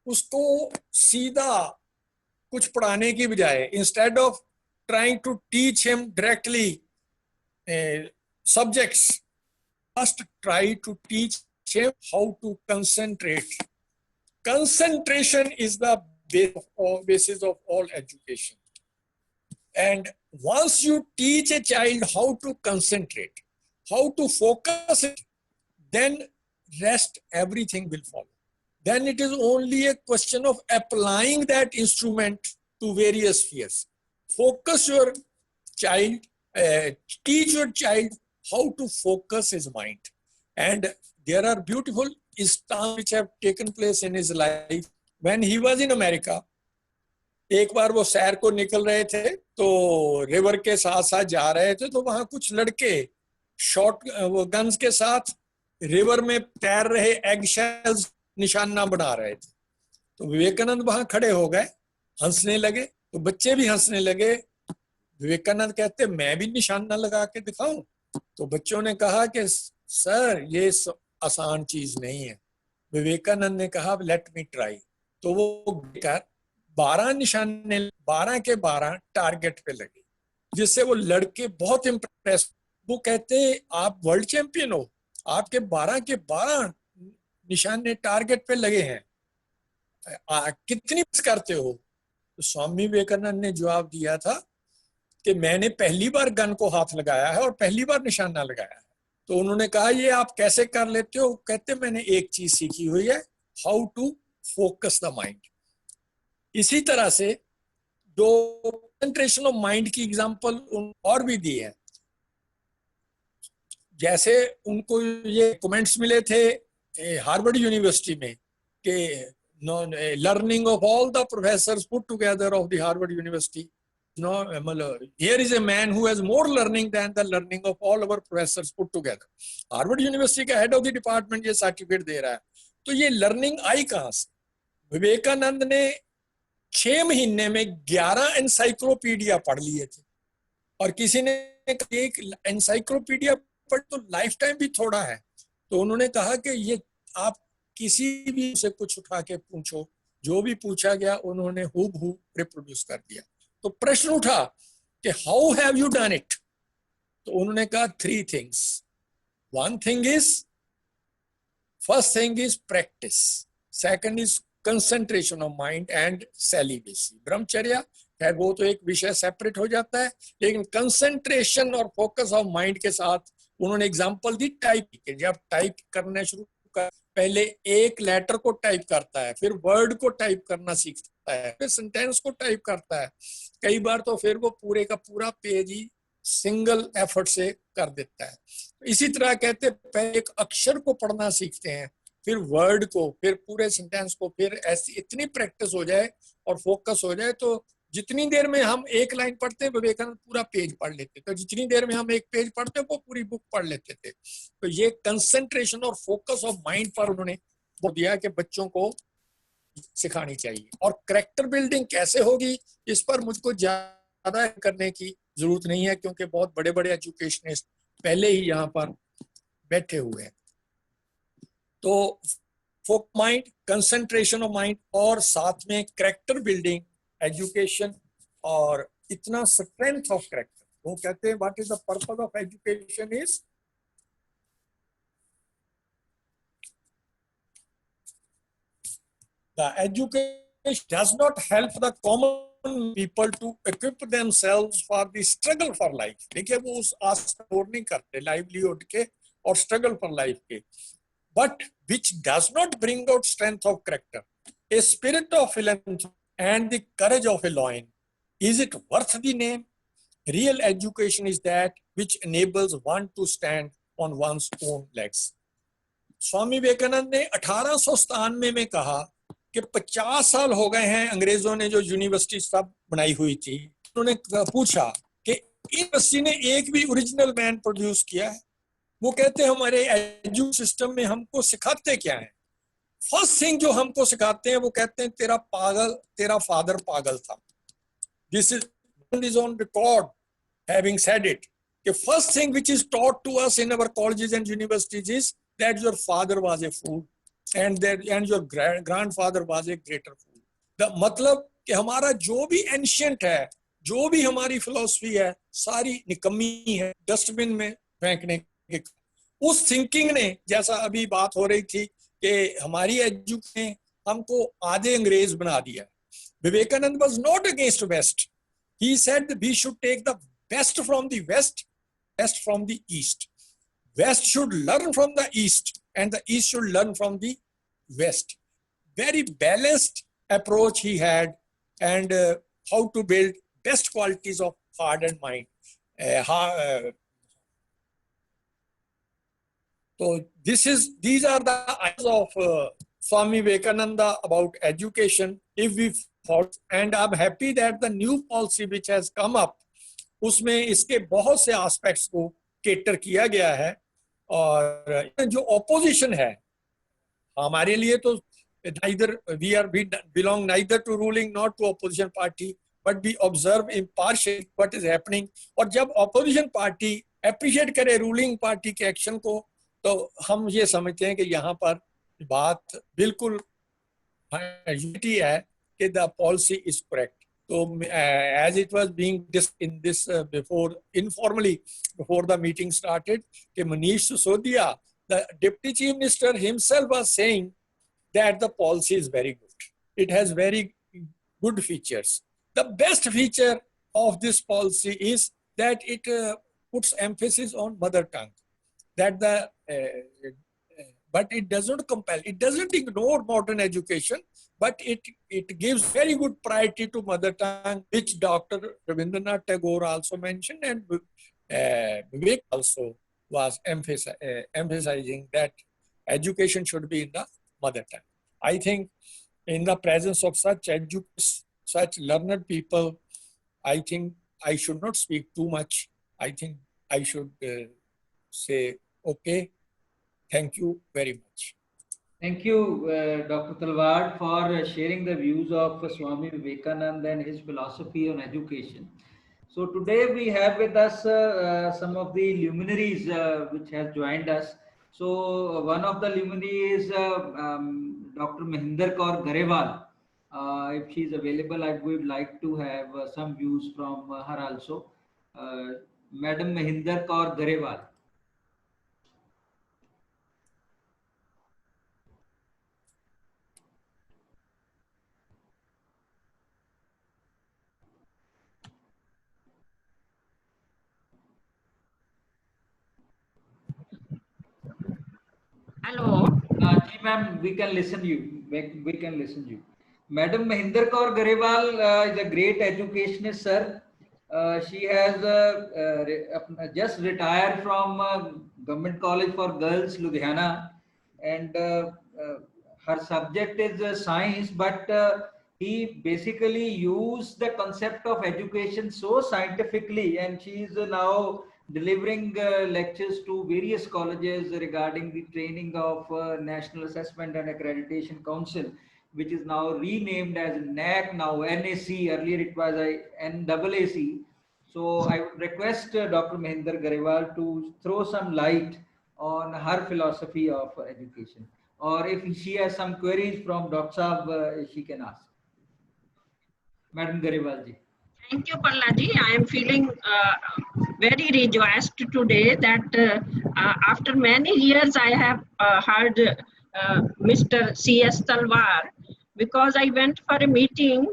उसको सीधा कुछ पढ़ाने की बजाय, instead of trying to teach him directly subjects, must try to teach him how to concentrate. Concentration is the basis of all education. And once you teach a child how to concentrate, how to focus it, then rest, everything will follow. Then it is only a question of applying that instrument to various spheres. Focus your child, teach your child how to focus his mind. And there are beautiful instances which have taken place in his life. When he was in America, एक बार वो सैर को निकल रहे थे तो river के साथ साथ जा रहे थे, तो वहां कुछ लड़के शॉर्ट वो गन्स के साथ रिवर में तैर रहे एग शेल्स निशाना बना रहे थे। तो विवेकानंद वहां खड़े हो गए, हंसने लगे, तो बच्चे भी हंसने लगे। विवेकानंद कहते मैं भी निशाना लगा के दिखाऊं? तो बच्चों ने कहा कि सर ये आसान चीज नहीं है। विवेकानंद ने कहा लेट मी ट्राई। तो वो 12 निशाने 12 के 12 टारगेट पे लगे, जिससे वो लड़के बहुत इम्प्रेस। वो कहते आप वर्ल्ड चैंपियन हो, आपके 12 के 12 निशाने टारगेट पे लगे हैं, कितनी मिस करते हो? तो स्वामी विवेकानंद ने जवाब दिया था कि मैंने पहली बार गन को हाथ लगाया है और पहली बार निशाना लगाया है। तो उन्होंने कहा ये आप कैसे कर लेते हो? कहते मैंने एक चीज सीखी हुई है, how to focus the mind. इसी तरह से दो कंसंट्रेशन ऑफ माइंड की एग्जांपल और भी दी है। जैसे उनको ये कमेंट्स मिले थे हार्वर्ड यूनिवर्सिटी में कि learning of all the professors put together of the Harvard university, no, here is a man who has more learning than the learning of all our professors put together. Harvard university का head of the department ये certificate दे रहा है। तो ये learning आई कहां से? विवेकानंद ने 6 महीने में 11 एनसाइक्लोपीडिया पढ़ लिए थे, और किसी ने एक एनसाइक्लोपीडिया पढ़ तो लाइफ टाइम भी थोड़ा है। तो उन्होंने कहा कि ये आप किसी भी से कुछ उठा के पूछो, जो भी पूछा गया उन्होंने हूबहू रिप्रोड्यूस कर दिया। तो प्रश्न उठा कि how have you done it? तो उन्होंने कहा 3 things. One thing is, first thing is practice, second is concentration of mind and celibacy. ब्रह्मचर्य है वो तो एक विषय सेपरेट हो जाता है, लेकिन कंसंट्रेशन और फोकस ऑफ माइंड के साथ उन्होंने एग्जांपल दी टाइप की। जब टाइप करना शुरू कर, पहले एक लेटर को टाइप करता है, फिर वर्ड को टाइप करना सीखता है, फिर सेंटेंस को टाइप करता है, कई बार तो फिर वो पूरे का पूरा पेज ही सिंगल एफर्ट से कर देता है। तो इसी तरह कहते पहले एक अक्षर को पढ़ना सीखते हैं, फिर वर्ड को, फिर पूरे सेंटेंस को, फिर ऐसी इतनी प्रैक्टिस हो जाए और फोकस हो जाए तो जितनी देर में हम एक लाइन पढ़ते हैं विवेकानंद पूरा पेज पढ़ लेते, तो जितनी देर में हम एक पेज पढ़ते वो पूरी बुक पढ़ लेते थे। तो ये कंसंट्रेशन और फोकस ऑफ माइंड पर उन्होंने वो दिया कि बच्चों को सिखानी चाहिए। और कैरेक्टर बिल्डिंग कैसे होगी इस पर मुझको ज्यादा करने की जरूरत नहीं है, क्योंकि बहुत बड़े बड़े एजुकेशनिस्ट पहले ही यहाँ पर बैठे हुए हैं। तो फोक माइंड, कंसंट्रेशन ऑफ माइंड और साथ में कैरेक्टर बिल्डिंग एजुकेशन, और इतना स्ट्रेंथ ऑफ कैरेक्टर। वो कहते हैं what is the purpose of education is the education does not help the common people to equip themselves for the struggle for life। देखिए वो उस आस पर नहीं करते लाइवलीहुड के और स्ट्रगल फॉर लाइफ के, but which does not bring out strength of character, a spirit of philanthropy and the courage of a lion, is it worth the name? Real education is that which enables one to stand on one's own legs। Swami Vivekananda ने 1897 में कहा कि 50 साल हो गए हैं अंग्रेजों ने जो यूनिवर्सिटी सब बनाई हुई थी। उन्होंने पूछा कि यूनिवर्सिटी ने एक भी ओरिजिनल मैन प्रोड्यूस किया है? वो कहते हैं हमारे एजुकेशन सिस्टम में हमको सिखाते क्या है? फर्स्ट थिंग जो हमको सिखाते हैं वो कहते हैं तेरा फादर पागल था। This is on record having said it कि first thing which is taught to us in our colleges and universities is that your father was a fool and your grandfather was a greater fool। the मतलब कि हमारा जो भी ancient है, जो भी हमारी फिलॉसफी है, सारी निकम्मी है, डस्टबिन में फेंकने के। उस थिंकिंग ने, जैसा अभी बात हो रही थी कि हमारी एजुकेशन ने हमको आधे अंग्रेज बना दिया। Vivekananda was not against West, he said we should take the best from the West, best from the East। West should learn from the East and the East should learn from the West। Very balanced approach he had, and how to build best qualities of heart and mind। So these are the ideas of Swami Vivekananda about education। If we follow, and I'm happy that the new policy which has come up, उसमें इसके बहुत से aspects को cater किया गया है। और जो opposition है हमारे लिए तो neither we belong neither to ruling nor to opposition party, but we observe impartially what is happening। और जब opposition party appreciate करे ruling party के action को, तो हम ये समझते हैं कि यहाँ पर बात बिल्कुल unity है कि the policy is correct। So as it was being in this before informally before the meeting started, कि Manish Sisodia, the Deputy Chief Minister himself was saying that the policy is very good. It has very good features। The best feature of this policy is that it puts emphasis on mother tongue, that but it doesn't compel, it doesn't ignore modern education, but it gives very good priority to mother tongue, which Dr. Rabindranath Tagore also mentioned, and Vivek also was emphasizing that education should be in the mother tongue। I think in the presence of such learned people, I think I should not speak too much। I think I should say, okay, thank you very much। Thank you, Dr. Talwar, for sharing the views of Swami Vivekananda and his philosophy on education। So today we have with us some of the luminaries which has joined us। So one of the luminaries is Dr. Mahinder Kaur Garewal। If she is available, I would like to have some views from her also। Madam Mahinder Kaur Garewal। Hello। जी ma'am, we can listen you। We can listen you। Madam Mahinder Kaur Garewal is a great educationist, sir। She has just retired from Government College for Girls, Ludhiana, and her subject is science, but he basically used the concept of education so scientifically, and she is now delivering lectures to various colleges regarding the training of National Assessment and Accreditation Council, which is now renamed as NAC, now NAC, earlier it was NAAC। So I would request Dr. Mahinder Garewal to throw some light on her philosophy of education, or if she has some queries from Dr. Saab, she can ask। Madam Garewal ji। Thank you, Pallaji. I am feeling very rejoiced today that after many years I have heard Mr. C.S. Talwar, because I went for a meeting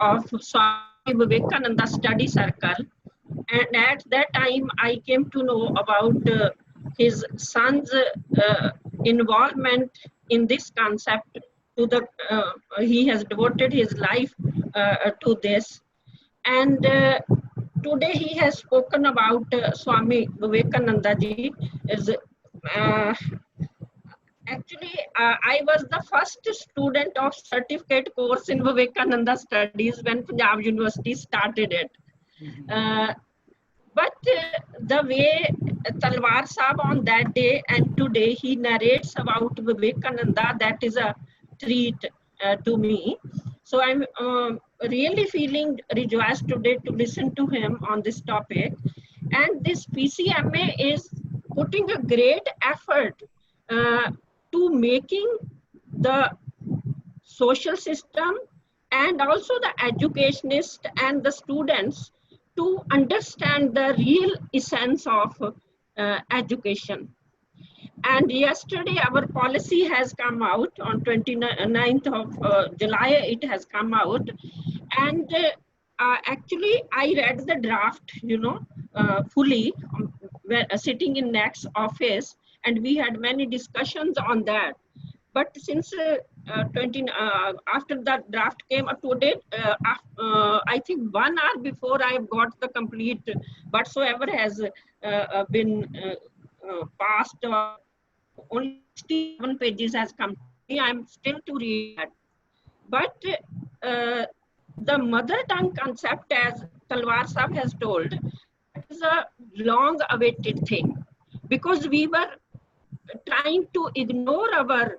of Swami Vivekananda Study Circle, and at that time I came to know about his son's involvement in this concept. To the he has devoted his life to this. And today he has spoken about Swami Vivekananda ji. Actually, I was the first student of certificate course in Vivekananda studies when Punjab University started it. But the way Talwar Sahab on that day and today he narrates about Vivekananda, that is a treat to me. So I'm really feeling rejoiced today to listen to him on this topic. And this PCMA is putting a great effort to making the social system and also the educationists and the students to understand the real essence of education. And yesterday our policy has come out on 29th of July, it has come out. And actually I read the draft, fully, sitting in NAC's office, and we had many discussions on that. But since after that draft came up to date, I think 1 hour before I have got the complete whatsoever has been passed, only 67 pages has come to me. I'm still to read that. But the mother tongue concept, as Talwar Sahab has told, is a long awaited thing, because we were trying to ignore our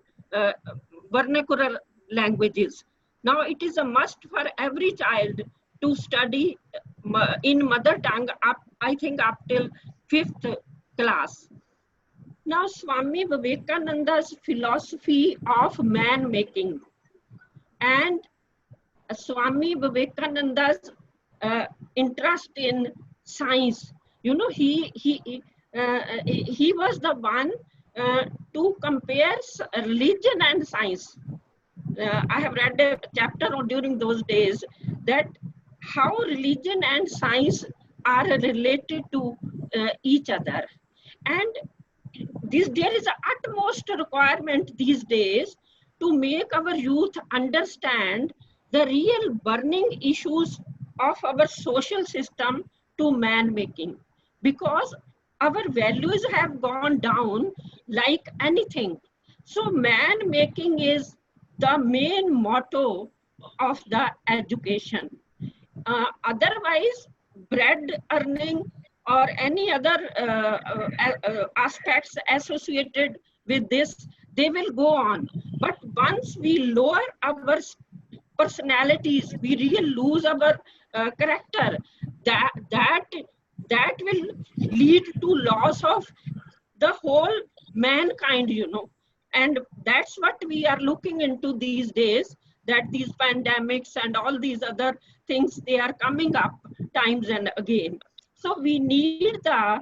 vernacular languages. Now it is a must for every child to study in mother tongue up, I think, up till 5th class. Now Swami Vivekananda's philosophy of man making and Swami Vivekananda's interest in science, he was the one to compare religion and science. I have read a chapter during those days that how religion and science are related to each other. And there is an utmost requirement these days to make our youth understand the real burning issues of our social system to man making, because our values have gone down like anything. So man making is the main motto of the education. Otherwise, bread earning or any other aspects associated with this, they will go on. But once we lower our personalities, we really lose our character. That will lead to loss of the whole mankind, And that's what we are looking into these days, that these pandemics and all these other things, they are coming up times and again. So we need the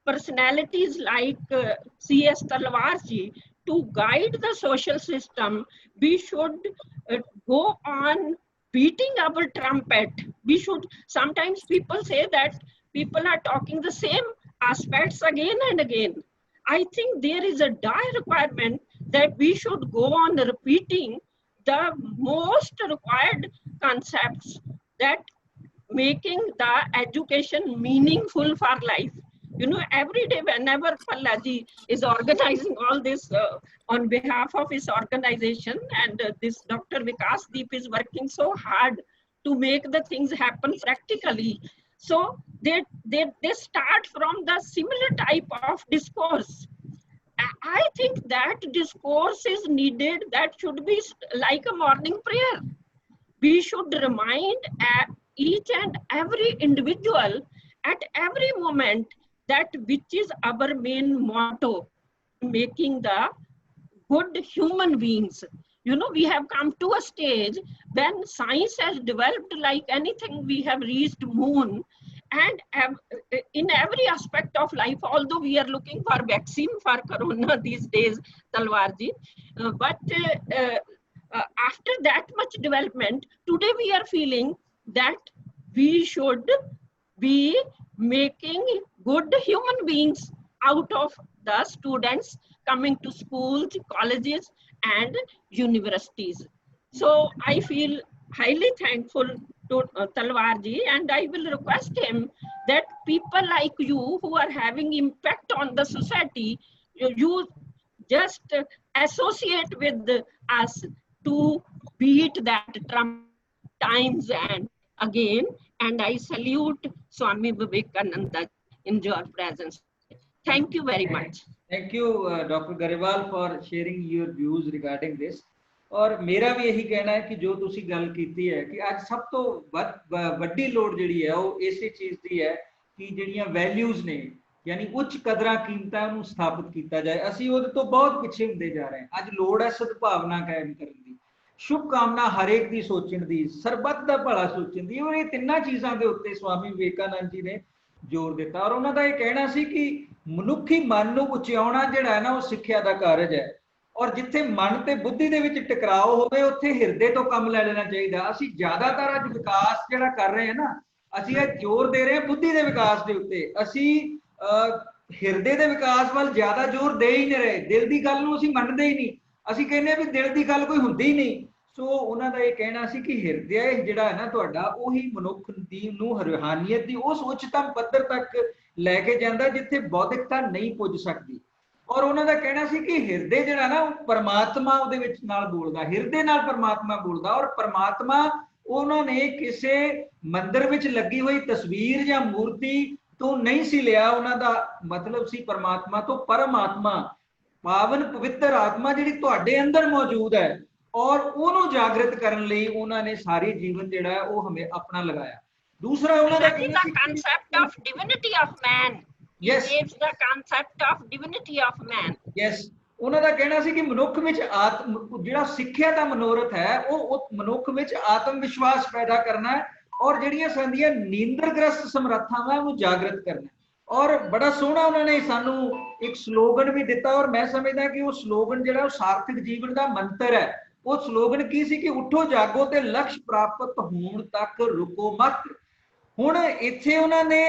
personalities like C.S. Talwar ji to guide the social system. We should go on beating our trumpet. We should, sometimes people say that people are talking the same aspects again and again. I think there is a dire requirement that we should go on repeating the most required concepts, that making the education meaningful for life. Every day whenever Pallaji is organizing all this on behalf of his organization, and this Dr. Vikas Deep is working so hard to make the things happen practically. So they start from the similar type of discourse. I think that discourse is needed, that should be like a morning prayer. We should remind each and every individual at every moment that which is our main motto, making the good human beings. You know, we have come to a stage when science has developed like anything. We have reached moon, and in every aspect of life, although we are looking for vaccine for corona these days, Talwarji, but after that much development, today we are feeling that we should be making good human beings out of the students coming to schools, colleges, and universities. So I feel highly thankful to Talwarji, and I will request him that people like you who are having impact on the society, you just associate with us to beat that Trump times and again. And I salute Swami Vivekananda in your presence. Thank you very much. Thank you, Dr. Garewal, for sharing your views regarding this. और मेरा भी यही कहना है कि जो तुसी गल कीती है कि आज सब तो ਵੱਡੀ ਲੋੜ ਜਿਹੜੀ ਹੈ ਉਹ ਇਸੇ ਚੀਜ਼ ਦੀ ਹੈ ਕਿ ਜਿਹੜੀਆਂ ਵੈਲਿਊਜ਼ ਨੇ ਯਾਨੀ ਉੱਚ ਕਦਰਾਂ ਕੀਮਤਾਂ ਨੂੰ ਸਥਾਪਿਤ ਕੀਤਾ ਜਾਏ। ਅਸੀਂ ਉਹਦੇ ਤੋਂ ਬਹੁਤ ਪਿੱਛੇ ਹੁੰਦੇ ਜਾ ਰਹੇ ਹਾਂ। ਅੱਜ ਲੋੜ ਹੈ ਸਦਭਾਵਨਾ ਕਾਇਮ ਕਰਨ ਦੀ, ਸ਼ੁਭ ਕਾਮਨਾ ਹਰੇਕ ਦੀ ਸੋਚਣ ਦੀ, ਸਰਬੱਤ ਦਾ ਭਲਾ ਸੋਚਣ ਦੀ। ਔਰ ਇਹ ਤਿੰਨਾਂ ਚੀਜ਼ਾਂ ਦੇ ਉੱਤੇ ਸਵਾਮੀ ਵਿਵੇਕਾਨੰਦ ਜੀ ਨੇ ਜ਼ੋਰ ਦਿੱਤਾ। ਔਰ ਉਹਨਾਂ ਦਾ ਇਹ ਕਹਿਣਾ ਸੀ ਕਿ ਮਨੁੱਖੀ ਮਨ ਨੂੰ ਉਚਿਆਉਣਾ ਜਿਹੜਾ ਹੈ ਨਾ ਉਹ ਸਿੱਖਿਆ ਦਾ ਕਾਰਜ ਹੈ। ਔਰ ਜਿੱਥੇ ਮਨ ਤੇ ਬੁੱਧੀ ਦੇ ਵਿੱਚ ਟਕਰਾਓ ਹੋਵੇ ਉੱਥੇ ਹਿਰਦੇ ਤੋਂ ਕੰਮ ਲੈ ਲੈਣਾ ਚਾਹੀਦਾ। ਅਸੀਂ ਜ਼ਿਆਦਾਤਰ ਅੱਜ ਵਿਕਾਸ ਜਿਹੜਾ ਕਰ ਰਹੇ ਹਾਂ ਨਾ, ਅਸੀਂ ਇਹ ਜ਼ੋਰ ਦੇ ਰਹੇ ਹਾਂ ਬੁੱਧੀ ਦੇ ਵਿਕਾਸ ਦੇ ਉੱਤੇ, ਅਸੀਂ ਹਿਰਦੇ ਦੇ ਵਿਕਾਸ ਵੱਲ ਜ਼ਿਆਦਾ ਜ਼ੋਰ ਦੇ ਹੀ ਨਹੀਂ ਰਹੇ। ਦਿਲ ਦੀ ਗੱਲ ਨੂੰ ਅਸੀਂ ਮੰਨਦੇ ਹੀ ਨਹੀਂ। ਅਸੀਂ ਕਹਿੰਦੇ ਹਾਂ ਵੀ ਦਿਲ ਦੀ ਗੱਲ ਕੋਈ ਹੁੰਦੀ ਹੀ ਨਹੀਂ। ਸੋ ਉਹਨਾਂ ਦਾ ਇਹ ਕਹਿਣਾ ਸੀ ਕਿ ਹਿਰਦੇ ਜਿਹੜਾ ਹੈ ਨਾ ਤੁਹਾਡਾ, ਉਹੀ ਮਨੁੱਖ ਦੀ ਨੂੰ ਰੂਹਾਨੀਅਤ ਦੀ ਉਸ ਉੱਚਤਮ ਪੱਧਰ ਤੱਕ ਲੈ ਕੇ ਜਾਂਦਾ ਜਿੱਥੇ ਬੌਧਿਕਤਾ ਨਹੀਂ ਪੁੱਜ ਸਕਦੀ। ਔਰ ਉਹਨਾਂ ਦਾ ਕਹਿਣਾ ਸੀ ਕਿ ਹਿਰਦੇ ਜਿਹੜਾ ਨਾ ਉਹ ਪਰਮਾਤਮਾ ਉਹਦੇ ਵਿੱਚ ਨਾਲ ਬੋਲਦਾ, ਹਿਰਦੇ ਨਾਲ ਪਰਮਾਤਮਾ ਬੋਲਦਾ। ਔਰ ਪਰਮਾਤਮਾ ਉਹਨਾਂ ਨੇ ਕਿਸੇ ਮੰਦਿਰ ਵਿੱਚ ਲੱਗੀ ਹੋਈ ਤਸਵੀਰ ਜਾਂ ਮੂਰਤੀ ਤੋਂ ਨਹੀਂ ਸੀ ਲਿਆ। ਉਹਨਾਂ ਦਾ ਮਤਲਬ ਸੀ ਪਰਮਾਤਮਾ ਤੋਂ ਪਰਮਾਤਮਾ, ਪਾਵਨ ਪਵਿੱਤਰ ਆਤਮਾ ਜਿਹੜੀ ਤੁਹਾਡੇ ਅੰਦਰ ਮੌਜੂਦ ਹੈ। ਔਰ ਉਹਨੂੰ ਜਾਗਰਿਤ ਕਰਨ ਲਈ ਉਹਨਾਂ ਨੇ ਸਾਰੇ ਜੀਵਨ ਜਿਹੜਾ ਹੈ ਉਹ ਹਮੇ ਆਪਣਾ ਲਗਾਇਆ। ਦੂਸਰਾ ਉਹਨਾਂ ਦਾ concept of divinity of man. Yes, it's the concept of divinity of man. Yes, ਉਹਨਾਂ ਦਾ ਕਹਿਣਾ ਸੀ ਕਿ ਮਨੁੱਖ ਵਿੱਚ ਜਿਹੜਾ ਸਿੱਖਿਆ ਦਾ ਮਨੋਰਥ ਹੈ ਉਹ ਮਨੁੱਖ ਵਿੱਚ ਆਤਮ ਵਿਸ਼ਵਾਸ ਪੈਦਾ ਕਰਨਾ ਹੈ ਔਰ ਜਿਹੜੀਆਂ ਸਾਡੀਆਂ ਨੀਂਦਰਗ੍ਰਸਤ ਸਮਰੱਥਾਵਾਂ ਨੂੰ ਜਾਗਰਿਤ ਕਰਨਾ। ਔਰ ਬੜਾ ਸੋਹਣਾ ਉਹਨਾਂ ਨੇ ਸਾਨੂੰ ਇੱਕ ਸਲੋਗਨ ਵੀ ਦਿੱਤਾ ਔਰ ਮੈਂ ਸਮਝਦਾ ਕਿ ਉਹ ਸਲੋਗਨ ਜਿਹੜਾ ਉਹ ਸਾਰਥਕ ਜੀਵਨ ਦਾ ਮੰਤਰ ਹੈ। ਉਹ ਸਲੋਗਨ ਕੀ ਸੀ ਕਿ ਉੱਠੋ ਜਾਗੋ ਤੇ ਲਕਸ਼ ਪ੍ਰਾਪਤ ਹੋਣ ਤੱਕ ਰੁਕੋ ਮਤ। ਹੁਣ ਇੱਥੇ ਉਹਨਾਂ ਨੇ